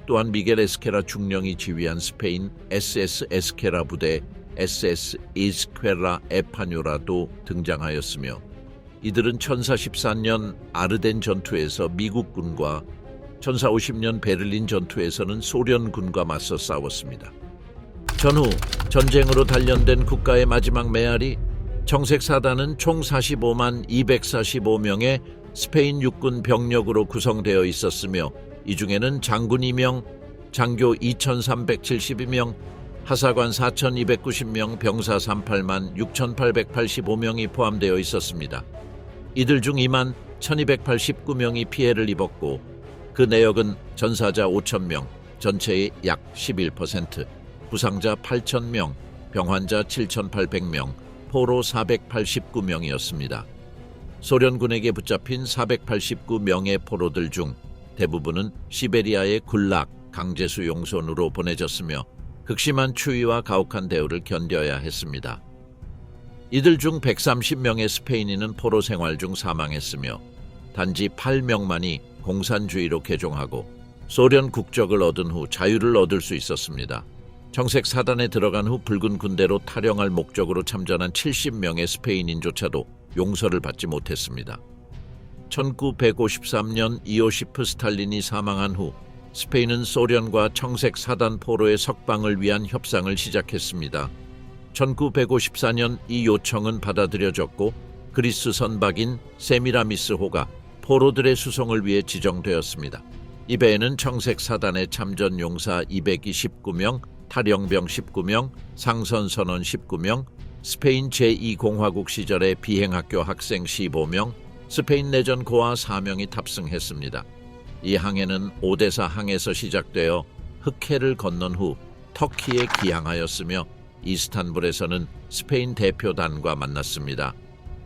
또한 미겔 에스케라 중령이 지휘한 스페인 SS 에스케라 부대 SS 이스퀘라 에파뇨라도 등장하였으며 이들은 1414년 아르덴 전투에서 미국군과 1450년 베를린 전투에서는 소련군과 맞서 싸웠습니다. 전후 전쟁으로 단련된 국가의 마지막 메아리 청색 사단은 총 45만 245명의 스페인 육군 병력으로 구성되어 있었으며 이 중에는 장군 2명, 장교 2,372명, 하사관 4,290명, 병사 38만 6,885명이 포함되어 있었습니다. 이들 중 2만 1,289명이 피해를 입었고 그 내역은 전사자 5,000명, 전체의 약 11%, 부상자 8,000명, 병환자 7,800명, 포로 489명이었습니다. 소련군에게 붙잡힌 489명의 포로들 중 대부분은 시베리아의 굴락, 강제수 용선으로 보내졌으며 극심한 추위와 가혹한 대우를 견뎌야 했습니다. 이들 중 130명의 스페인인은 포로 생활 중 사망했으며 단지 8명만이 공산주의로 개종하고 소련 국적을 얻은 후 자유를 얻을 수 있었습니다. 청색 사단에 들어간 후 붉은 군대로 탈영할 목적으로 참전한 70명의 스페인인조차도 용서를 받지 못했습니다. 1953년 이오시프 스탈린이 사망한 후 스페인은 소련과 청색 사단 포로의 석방을 위한 협상을 시작했습니다. 1954년 이 요청은 받아들여졌고 그리스 선박인 세미라미스호가 포로들의 수송을 위해 지정되었습니다. 이 배에는 청색 사단의 참전 용사 229명, 탈영병 19명, 상선 선원 19명, 스페인 제2공화국 시절의 비행학교 학생 15명, 스페인 내전 고아 4명이 탑승했습니다. 이 항해는 오데사 항에서 시작되어 흑해를 건넌 후 터키에 기항하였으며 이스탄불에서는 스페인 대표단과 만났습니다.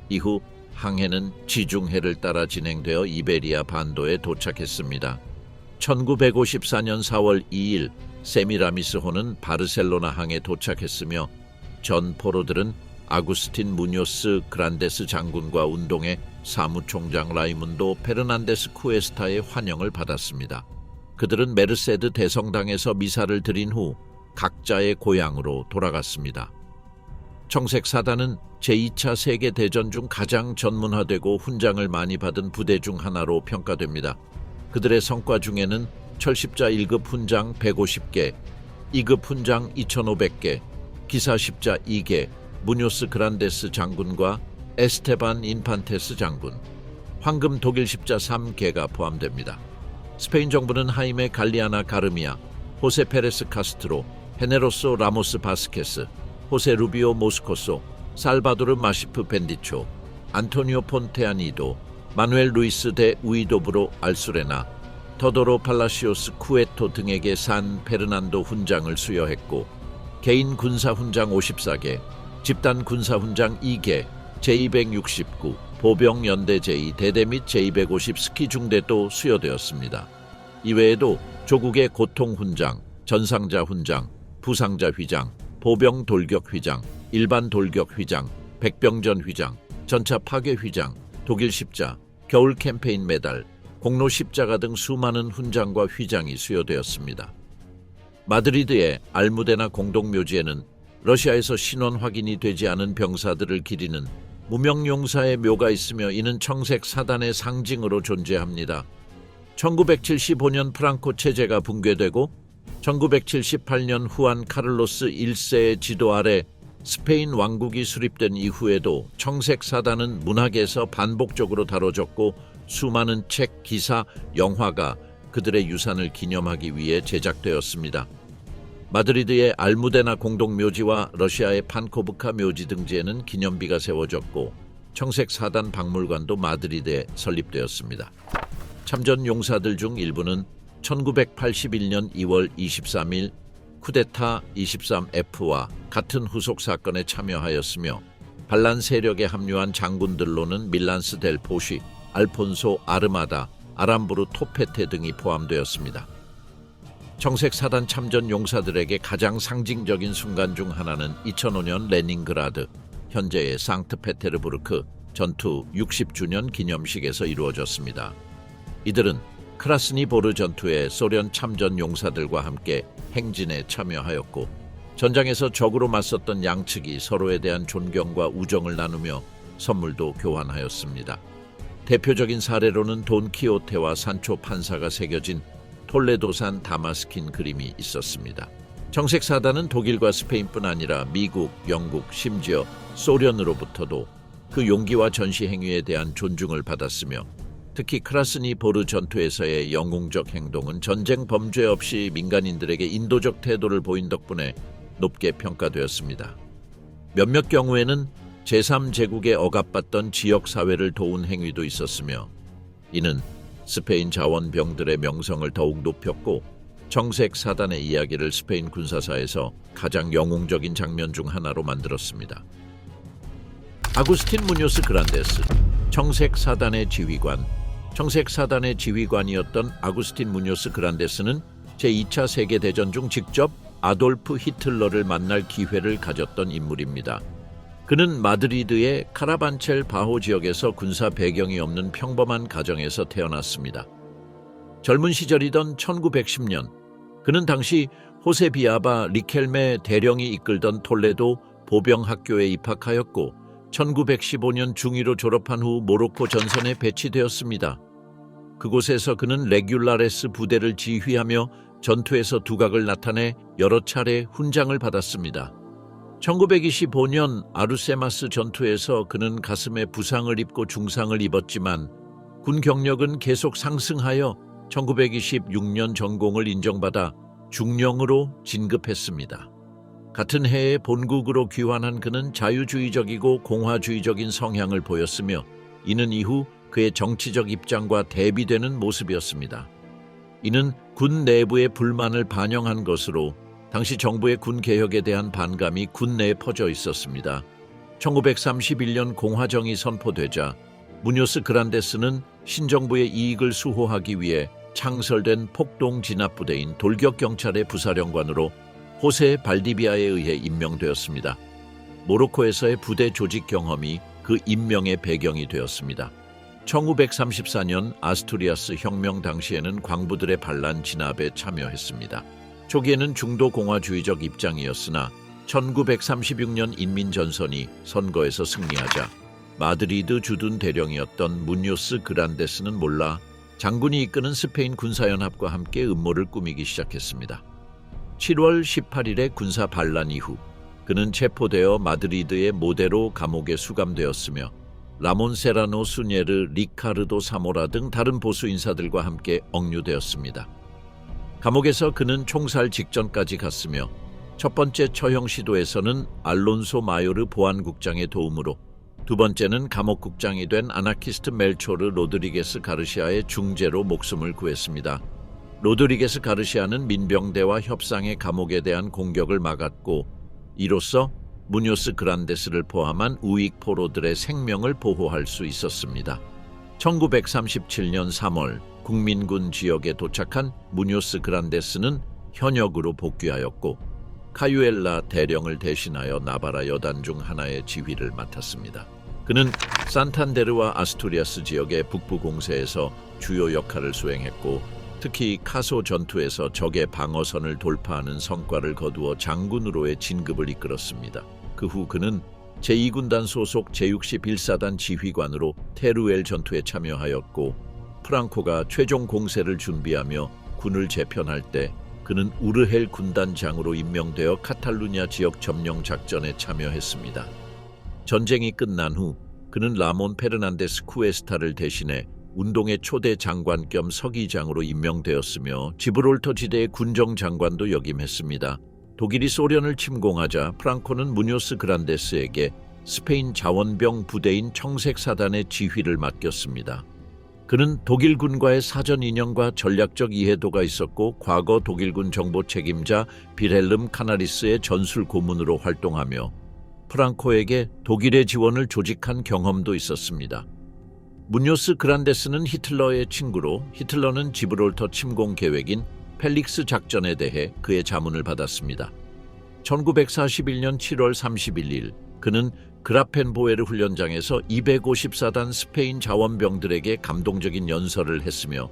이후 항해는 지중해를 따라 진행되어 이베리아 반도에 도착했습니다. 1954년 4월 2일 세미라미스호는 바르셀로나 항에 도착했으며 전 포로들은 아구스틴 무뇨스 그란데스 장군과 운동회 사무총장 라이문도 페르난데스 쿠에스타의 환영을 받았습니다. 그들은 메르세드 대성당에서 미사를 드린 후 각자의 고향으로 돌아갔습니다. 청색 사단은 제2차 세계대전 중 가장 전문화되고 훈장을 많이 받은 부대 중 하나로 평가됩니다. 그들의 성과 중에는 철십자 1급 훈장 150개, 2급 훈장 2,500개, 기사 십자 2개, 무뇨스 그란데스 장군과 에스테반 인판테스 장군, 황금 독일 십자 3개가 포함됩니다. 스페인 정부는 하이메 갈리아나 가르미아, 호세 페레스 카스트로, 헤네로소 라모스 바스케스, 호세 루비오 모스코소, 살바도르 마시프 벤디초, 안토니오 폰테아니도, 마누엘 루이스 데 우이도브로 알수레나, 터도로 팔라시오스 쿠에토 등에게 산 페르난도 훈장을 수여했고 개인 군사 훈장 54개, 집단 군사 훈장 2개, 제269 보병 연대 제2 대대 및 제250 스키 중대도 수여되었습니다. 이외에도 조국의 고통 훈장, 전상자 훈장, 부상자 휘장, 보병 돌격 휘장, 일반 돌격 휘장, 백병전 휘장, 전차 파괴 휘장, 독일 십자, 겨울 캠페인 메달, 공로 십자가 등 수많은 훈장과 휘장이 수여되었습니다. 마드리드의 알무데나 공동묘지에는 러시아에서 신원 확인이 되지 않은 병사들을 기리는 무명용사의 묘가 있으며 이는 청색 사단의 상징으로 존재합니다. 1975년 프랑코 체제가 붕괴되고 1978년 후안 카를로스 1세의 지도 아래 스페인 왕국이 수립된 이후에도 청색 사단은 문학에서 반복적으로 다뤄졌고 수많은 책, 기사, 영화가 그들의 유산을 기념하기 위해 제작되었습니다. 마드리드의 알무데나 공동묘지와 러시아의 판코브카 묘지 등지에는 기념비가 세워졌고 청색 사단 박물관도 마드리드에 설립되었습니다. 참전 용사들 중 일부는 1981년 2월 23일 쿠데타 23F와 같은 후속 사건에 참여하였으며 반란 세력에 합류한 장군들로는 밀란스 델 포시, 알폰소 아르마다, 아람부르 토페테 등이 포함되었습니다. 청색 사단 참전 용사들에게 가장 상징적인 순간 중 하나는 2005년 레닌그라드, 현재의 상트페테르부르크 전투 60주년 기념식에서 이루어졌습니다. 이들은 크라스니보르 전투에 소련 참전 용사들과 함께 행진에 참여하였고 전장에서 적으로 맞섰던 양측이 서로에 대한 존경과 우정을 나누며 선물도 교환하였습니다. 대표적인 사례로는 돈키호테와 산초 판사가 새겨진 톨레도산 다마스킨 그림이 있었습니다. 청색 사단은 독일과 스페인뿐 아니라 미국, 영국, 심지어 소련으로부터도 그 용기와 전시 행위에 대한 존중을 받았으며 특히 크라스니보르 전투에서의 영웅적 행동은 전쟁 범죄 없이 민간인들에게 인도적 태도를 보인 덕분에 높게 평가되었습니다. 몇몇 경우에는 제3제국에 억압받던 지역사회를 도운 행위도 있었으며 이는 스페인 자원병들의 명성을 더욱 높였고 청색 사단의 이야기를 스페인 군사사에서 가장 영웅적인 장면 중 하나로 만들었습니다. 아구스틴 무뇨스 그란데스, 청색 사단의 지휘관. 청색 사단의 지휘관이었던 아구스틴 무뇨스 그란데스는 제2차 세계대전 중 직접 아돌프 히틀러를 만날 기회를 가졌던 인물입니다. 그는 마드리드의 카라반첼 바호 지역에서 군사 배경이 없는 평범한 가정에서 태어났습니다. 젊은 시절이던 1910년, 그는 당시 호세 비아바 리켈메 대령이 이끌던 톨레도 보병학교에 입학하였고 1915년 중위로 졸업한 후 모로코 전선에 배치되었습니다. 그곳에서 그는 레귤라레스 부대를 지휘하며 전투에서 두각을 나타내 여러 차례 훈장을 받았습니다. 1925년 아루세마스 전투에서 그는 가슴에 부상을 입고 중상을 입었지만 군 경력은 계속 상승하여 1926년 전공을 인정받아 중령으로 진급했습니다. 같은 해에 본국으로 귀환한 그는 자유주의적이고 공화주의적인 성향을 보였으며 이는 이후 그의 정치적 입장과 대비되는 모습이었습니다. 이는 군 내부의 불만을 반영한 것으로 당시 정부의 군 개혁에 대한 반감이 군 내에 퍼져 있었습니다. 1931년 공화정이 선포되자 무뇨스 그란데스는 신정부의 이익을 수호하기 위해 창설된 폭동 진압부대인 돌격경찰의 부사령관으로 호세 발디비아에 의해 임명되었습니다. 모로코에서의 부대 조직 경험이 그 임명의 배경이 되었습니다. 1934년 아스투리아스 혁명 당시에는 광부들의 반란 진압에 참여했습니다. 초기에는 중도 공화주의적 입장이었으나 1936년 인민전선이 선거에서 승리하자 마드리드 주둔 대령이었던 무뇨스 그란데스는 몰라 장군이 이끄는 스페인 군사연합과 함께 음모를 꾸미기 시작했습니다. 7월 18일의 군사 반란 이후 그는 체포되어 마드리드의 모데로 감옥에 수감되었으며 라몬 세라노 수녜르, 리카르도 사모라 등 다른 보수 인사들과 함께 억류되었습니다. 감옥에서 그는 총살 직전까지 갔으며 첫 번째 처형 시도에서는 알론소 마요르 보안국장의 도움으로 두 번째는 감옥국장이 된 아나키스트 멜초르 로드리게스 가르시아의 중재로 목숨을 구했습니다. 로드리게스 가르시아는 민병대와 협상의 감옥에 대한 공격을 막았고 이로써 무뇨스 그란데스를 포함한 우익 포로들의 생명을 보호할 수 있었습니다. 1937년 3월 국민군 지역에 도착한 무뇨스 그란데스는 현역으로 복귀하였고 카유엘라 대령을 대신하여 나바라 여단 중 하나의 지휘를 맡았습니다. 그는 산탄데르와 아스투리아스 지역의 북부 공세에서 주요 역할을 수행했고 특히 카소 전투에서 적의 방어선을 돌파하는 성과를 거두어 장군으로의 진급을 이끌었습니다. 그 후 그는 제2군단 소속 제61사단 지휘관으로 테루엘 전투에 참여하였고 프랑코가 최종 공세를 준비하며 군을 재편할 때 그는 우르헬 군단장으로 임명되어 카탈루냐 지역 점령 작전에 참여했습니다. 전쟁이 끝난 후 그는 라몬 페르난데스 쿠에스타를 대신해 운동의 초대 장관 겸 서기장으로 임명되었으며 지브롤터 지대의 군정 장관도 역임했습니다. 독일이 소련을 침공하자 프랑코는 무뇨스 그란데스에게 스페인 자원병 부대인 청색사단의 지휘를 맡겼습니다. 그는 독일군과의 사전 인연과 전략적 이해도가 있었고 과거 독일군 정보 책임자 빌헬름 카나리스의 전술 고문으로 활동하며 프랑코에게 독일의 지원을 조직한 경험도 있었습니다. 무뇨스 그란데스는 히틀러의 친구로 히틀러는 지브롤터 침공 계획인 펠릭스 작전에 대해 그의 자문을 받았습니다. 1941년 7월 31일 그는 그라펜보에르 훈련장에서 254단 스페인 자원병들에게 감동적인 연설을 했으며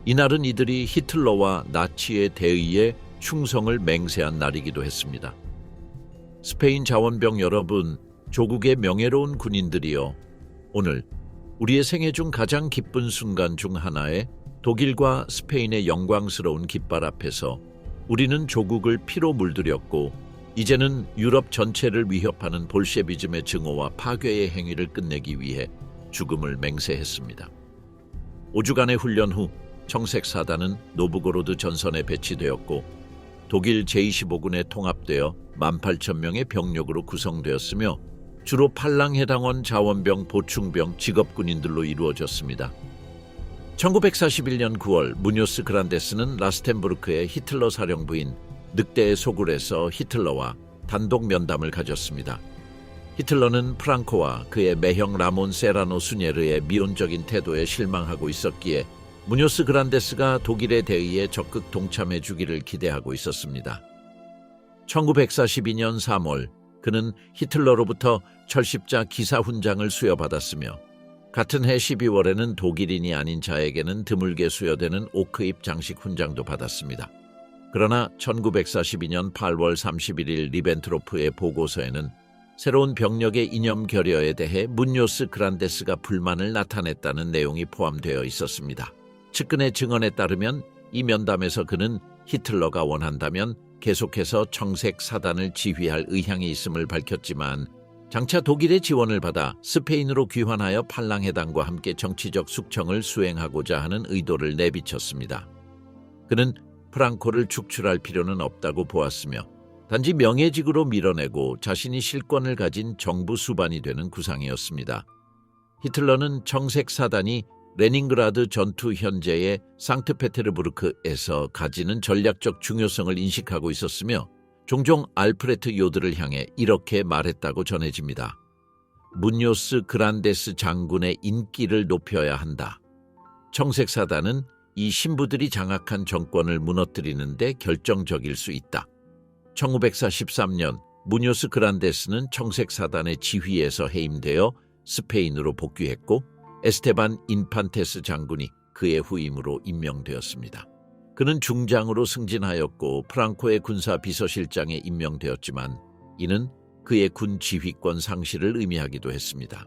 이날은 이들이 히틀러와 나치의 대의에 충성을 맹세한 날이기도 했습니다. 스페인 자원병 여러분, 조국의 명예로운 군인들이여, 오늘 우리의 생애 중 가장 기쁜 순간 중 하나에 독일과 스페인의 영광스러운 깃발 앞에서 우리는 조국을 피로 물들였고 이제는 유럽 전체를 위협하는 볼셰비즘의 증오와 파괴의 행위를 끝내기 위해 죽음을 맹세했습니다. 5주간의 훈련 후 청색사단은 노브고로드 전선에 배치되었고 독일 제25군에 통합되어 18,000명의 병력으로 구성되었으며 주로 팔랑해당원 자원병, 보충병, 직업군인들로 이루어졌습니다. 1941년 9월 무뇨스 그란데스는 라스텐부르크의 히틀러 사령부인 늑대의 소굴에서 히틀러와 단독 면담을 가졌습니다. 히틀러는 프랑코와 그의 매형 라몬 세라노 수녜르의 미온적인 태도에 실망하고 있었기에 무뇨스 그란데스가 독일의 대의에 적극 동참해 주기를 기대하고 있었습니다. 1942년 3월 그는 히틀러로부터 철십자 기사 훈장을 수여받았으며 같은 해 12월에는 독일인이 아닌 자에게는 드물게 수여되는 오크잎 장식 훈장도 받았습니다. 그러나 1942년 8월 31일 리벤트로프의 보고서에는 새로운 병력의 이념 결여에 대해 문요스 그란데스가 불만을 나타냈다는 내용이 포함되어 있었습니다. 측근의 증언에 따르면 이 면담에서 그는 히틀러가 원한다면 계속해서 청색 사단을 지휘할 의향이 있음을 밝혔지만 장차 독일의 지원을 받아 스페인으로 귀환하여 팔랑해당과 함께 정치적 숙청을 수행하고자 하는 의도를 내비쳤습니다. 그는 프랑코를 축출할 필요는 없다고 보았으며 단지 명예직으로 밀어내고 자신이 실권을 가진 정부 수반이 되는 구상이었습니다. 히틀러는 청색 사단이 레닌그라드 전투 현재의 상트페테르부르크에서 가지는 전략적 중요성을 인식하고 있었으며 종종 알프레트 요드를 향해 이렇게 말했다고 전해집니다. 문요스 그란데스 장군의 인기를 높여야 한다. 청색 사단은 이 신부들이 장악한 정권을 무너뜨리는 데 결정적일 수 있다. 1943년 문요스 그란데스는 청색 사단의 지휘에서 해임되어 스페인으로 복귀했고 에스테반 인판테스 장군이 그의 후임으로 임명되었습니다. 그는 중장으로 승진하였고 프랑코의 군사 비서실장에 임명되었지만 이는 그의 군 지휘권 상실을 의미하기도 했습니다.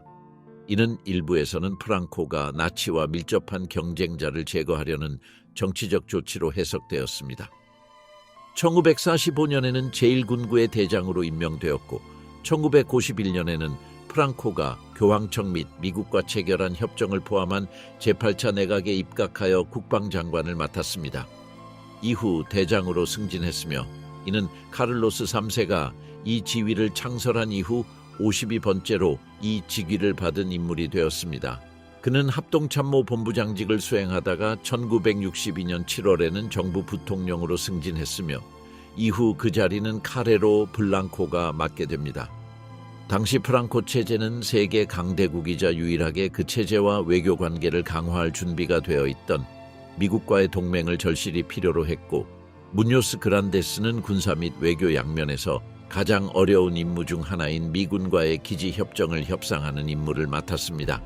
이는 일부에서는 프랑코가 나치와 밀접한 경쟁자를 제거하려는 정치적 조치로 해석되었습니다. 1945년에는 제1군구의 대장으로 임명되었고 1951년에는 프랑코가 교황청 및 미국과 체결한 협정을 포함한 제8차 내각에 입각하여 국방장관을 맡았습니다. 이후 대장으로 승진했으며 이는 카를로스 3세가 이 지위를 창설한 이후 52번째로 이 직위를 받은 인물이 되었습니다. 그는 합동참모본부장직을 수행하다가 1962년 7월에는 정부 부통령으로 승진했으며 이후 그 자리는 카레로 블랑코가 맡게 됩니다. 당시 프랑코 체제는 세계 강대국이자 유일하게 그 체제와 외교 관계를 강화할 준비가 되어 있던 미국과의 동맹을 절실히 필요로 했고 문요스 그란데스는 군사 및 외교 양면에서 가장 어려운 임무 중 하나인 미군과의 기지 협정을 협상하는 임무를 맡았습니다.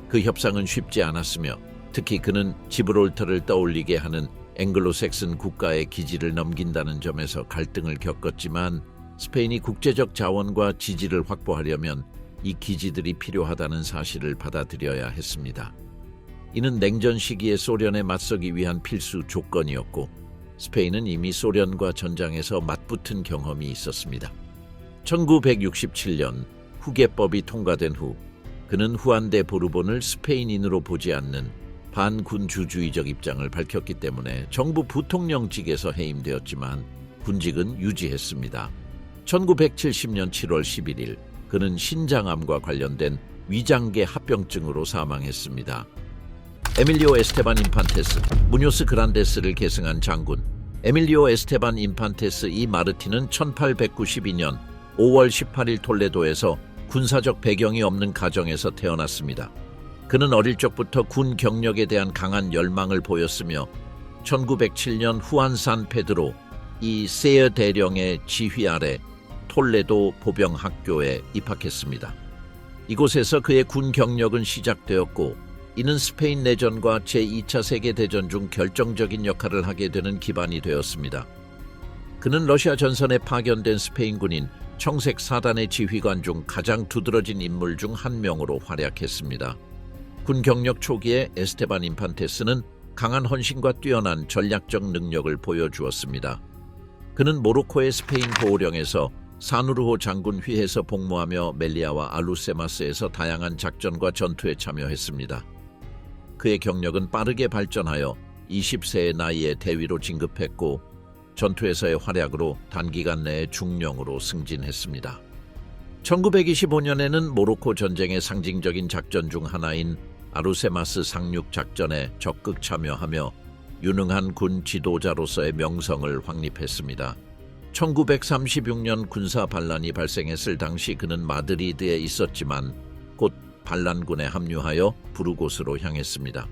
그 협상은 쉽지 않았으며 특히 그는 지브롤터를 떠올리게 하는 앵글로색슨 국가의 기지를 넘긴다는 점에서 갈등을 겪었지만 스페인이 국제적 자원과 지지를 확보하려면 이 기지들이 필요하다는 사실을 받아들여야 했습니다. 이는 냉전 시기에 소련에 맞서기 위한 필수 조건이었고 스페인은 이미 소련과 전장에서 맞붙은 경험이 있었습니다. 1967년 후계법이 통과된 후 그는 후안 데 보르본을 스페인인으로 보지 않는 반군주주의적 입장을 밝혔기 때문에 정부 부통령직에서 해임되었지만 군직은 유지했습니다. 1970년 7월 11일 그는 신장암과 관련된 위장계 합병증으로 사망했습니다. 에밀리오 에스테반 인판테스, 무뇨스 그란데스를 계승한 장군 에밀리오 에스테반 인판테스 이 마르티는 1892년 5월 18일 톨레도에서 군사적 배경이 없는 가정에서 태어났습니다. 그는 어릴 적부터 군 경력에 대한 강한 열망을 보였으며 1907년 후안 산 페드로 이 세어 대령의 지휘 아래 톨레도 보병학교에 입학했습니다. 이곳에서 그의 군 경력은 시작되었고 이는 스페인 내전과 제2차 세계대전 중 결정적인 역할을 하게 되는 기반이 되었습니다. 그는 러시아 전선에 파견된 스페인 군인 청색 사단의 지휘관 중 가장 두드러진 인물 중 한 명으로 활약했습니다. 군 경력 초기에 에스테반 인판테스는 강한 헌신과 뛰어난 전략적 능력을 보여주었습니다. 그는 모로코의 스페인 보호령에서 사누르호 장군 휘에서 복무하며 멜리아와 알루세마스에서 다양한 작전과 전투에 참여했습니다. 그의 경력은 빠르게 발전하여 20세의 나이에 대위로 진급했고 전투에서의 활약으로 단기간 내에 중령으로 승진했습니다. 1925년에는 모로코 전쟁의 상징적인 작전 중 하나인 아루세마스 상륙 작전에 적극 참여하며 유능한 군 지도자로서의 명성을 확립했습니다. 1936년 군사 반란이 발생했을 당시 그는 마드리드에 있었지만 곧 반란군에 합류하여 부르고스로 향했습니다.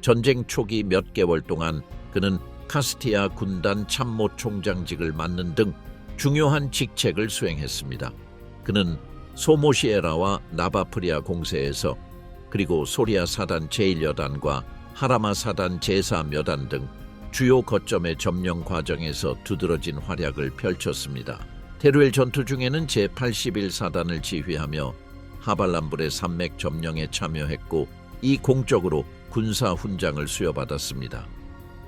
전쟁 초기 몇 개월 동안 그는 카스티아 군단 참모총장직을 맡는 등 중요한 직책을 수행했습니다. 그는 소모시에라와 나바프리아 공세에서 그리고 소리아 사단 제1여단과 하라마 사단 제4여단 등 주요 거점의 점령 과정에서 두드러진 활약을 펼쳤습니다. 테루엘 전투 중에는 제81사단을 지휘하며 하발람불의 산맥 점령에 참여했고 이 공적으로 군사 훈장을 수여받았습니다.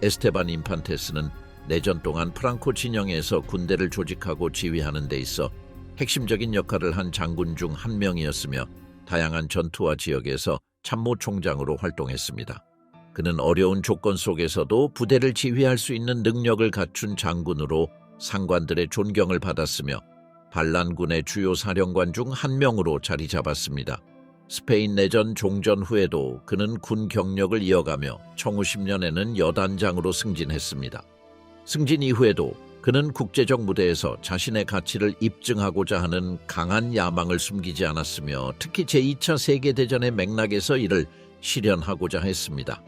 에스테반 인판테스는 내전 동안 프랑코 진영에서 군대를 조직하고 지휘하는 데 있어 핵심적인 역할을 한 장군 중 한 명이었으며 다양한 전투와 지역에서 참모총장으로 활동했습니다. 그는 어려운 조건 속에서도 부대를 지휘할 수 있는 능력을 갖춘 장군으로 상관들의 존경을 받았으며 반란군의 주요 사령관 중 한 명으로 자리 잡았습니다. 스페인 내전 종전 후에도 그는 군 경력을 이어가며 1910년에는 여단장으로 승진했습니다. 승진 이후에도 그는 국제적 무대에서 자신의 가치를 입증하고자 하는 강한 야망을 숨기지 않았으며 특히 제2차 세계대전의 맥락에서 이를 실현하고자 했습니다.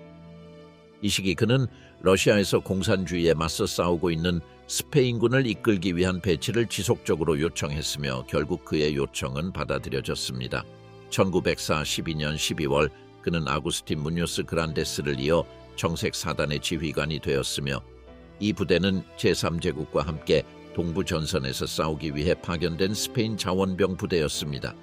이 시기 그는 러시아에서 공산주의에 맞서 싸우고 있는 스페인군을 이끌기 위한 배치를 지속적으로 요청했으며 결국 그의 요청은 받아들여졌습니다. 1942년 12월 그는 아구스틴 무뇨스 그란데스를 이어 정색사단의 지휘관이 되었으며 이 부대는 제3제국과 함께 동부 전선에서 싸우기 위해 파견된 스페인 자원병 부대였습니다.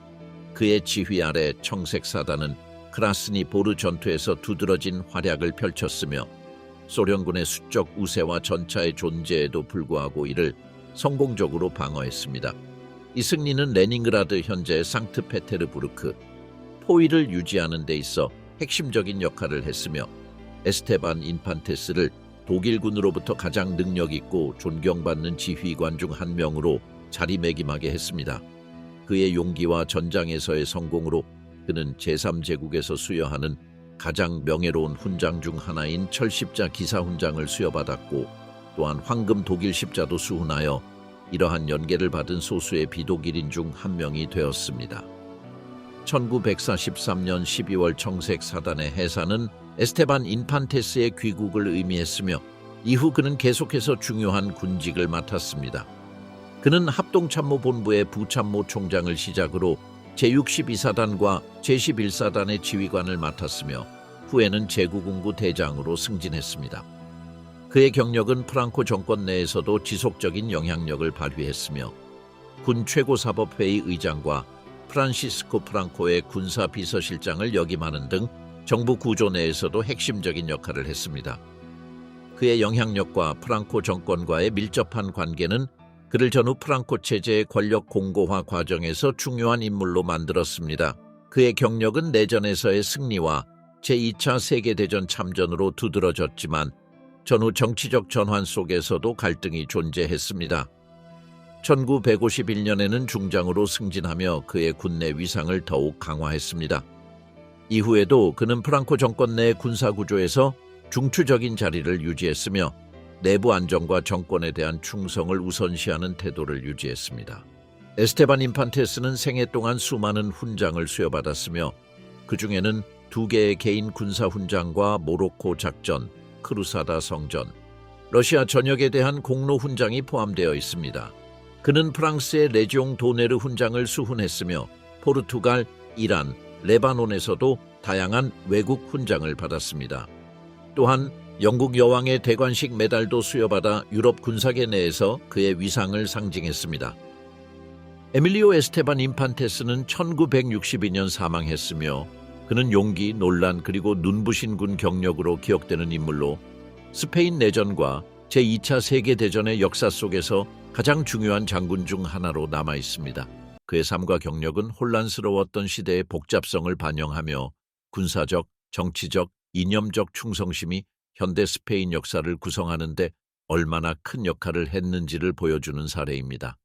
그의 지휘 아래 청색사단은 크라스니 보르 전투에서 두드러진 활약을 펼쳤으며 소련군의 수적 우세와 전차의 존재에도 불구하고 이를 성공적으로 방어했습니다. 이 승리는 레닌그라드 현재 상트페테르부르크 포위를 유지하는 데 있어 핵심적인 역할을 했으며 에스테반 인판테스를 독일군으로부터 가장 능력있고 존경받는 지휘관 중 한 명으로 자리매김하게 했습니다. 그의 용기와 전장에서의 성공으로 그는 제3제국에서 수여하는 가장 명예로운 훈장 중 하나인 철십자 기사훈장을 수여받았고 또한 황금 독일 십자도 수훈하여 이러한 연계를 받은 소수의 비독일인 중 한 명이 되었습니다. 1943년 12월 청색사단의 해산은 에스테반 인판테스의 귀국을 의미했으며 이후 그는 계속해서 중요한 군직을 맡았습니다. 그는 합동참모본부의 부참모총장을 시작으로 제62사단과 제11사단의 지휘관을 맡았으며 후에는 제국군구 대장으로 승진했습니다. 그의 경력은 프랑코 정권 내에서도 지속적인 영향력을 발휘했으며 군 최고사법회의 의장과 프란시스코 프랑코의 군사비서실장을 역임하는 등 정부 구조 내에서도 핵심적인 역할을 했습니다. 그의 영향력과 프랑코 정권과의 밀접한 관계는 그를 전후 프랑코 체제의 권력 공고화 과정에서 중요한 인물로 만들었습니다. 그의 경력은 내전에서의 승리와 제2차 세계대전 참전으로 두드러졌지만 전후 정치적 전환 속에서도 갈등이 존재했습니다. 1951년에는 중장으로 승진하며 그의 군내 위상을 더욱 강화했습니다. 이후에도 그는 프랑코 정권 내 군사구조에서 중추적인 자리를 유지했으며 내부 안정과 정권에 대한 충성을 우선시하는 태도를 유지했습니다. 에스테반 인판테스는 생애 동안 수많은 훈장을 수여받았으며 그 중에는 2개의 개인 군사 훈장과 모로코 작전, 크루사다 성전, 러시아 전역에 대한 공로 훈장이 포함되어 있습니다. 그는 프랑스의 레지옹 도네르 훈장을 수훈했으며 포르투갈, 이란, 레바논에서도 다양한 외국 훈장을 받았습니다. 또한 영국 여왕의 대관식 메달도 수여받아 유럽 군사계 내에서 그의 위상을 상징했습니다. 에밀리오 에스테반 인판테스는 1962년 사망했으며 그는 용기, 논란 그리고 눈부신 군 경력으로 기억되는 인물로 스페인 내전과 제2차 세계대전의 역사 속에서 가장 중요한 장군 중 하나로 남아 있습니다. 그의 삶과 경력은 혼란스러웠던 시대의 복잡성을 반영하며 군사적, 정치적, 이념적 충성심이 현대 스페인 역사를 구성하는 데 얼마나 큰 역할을 했는지를 보여주는 사례입니다.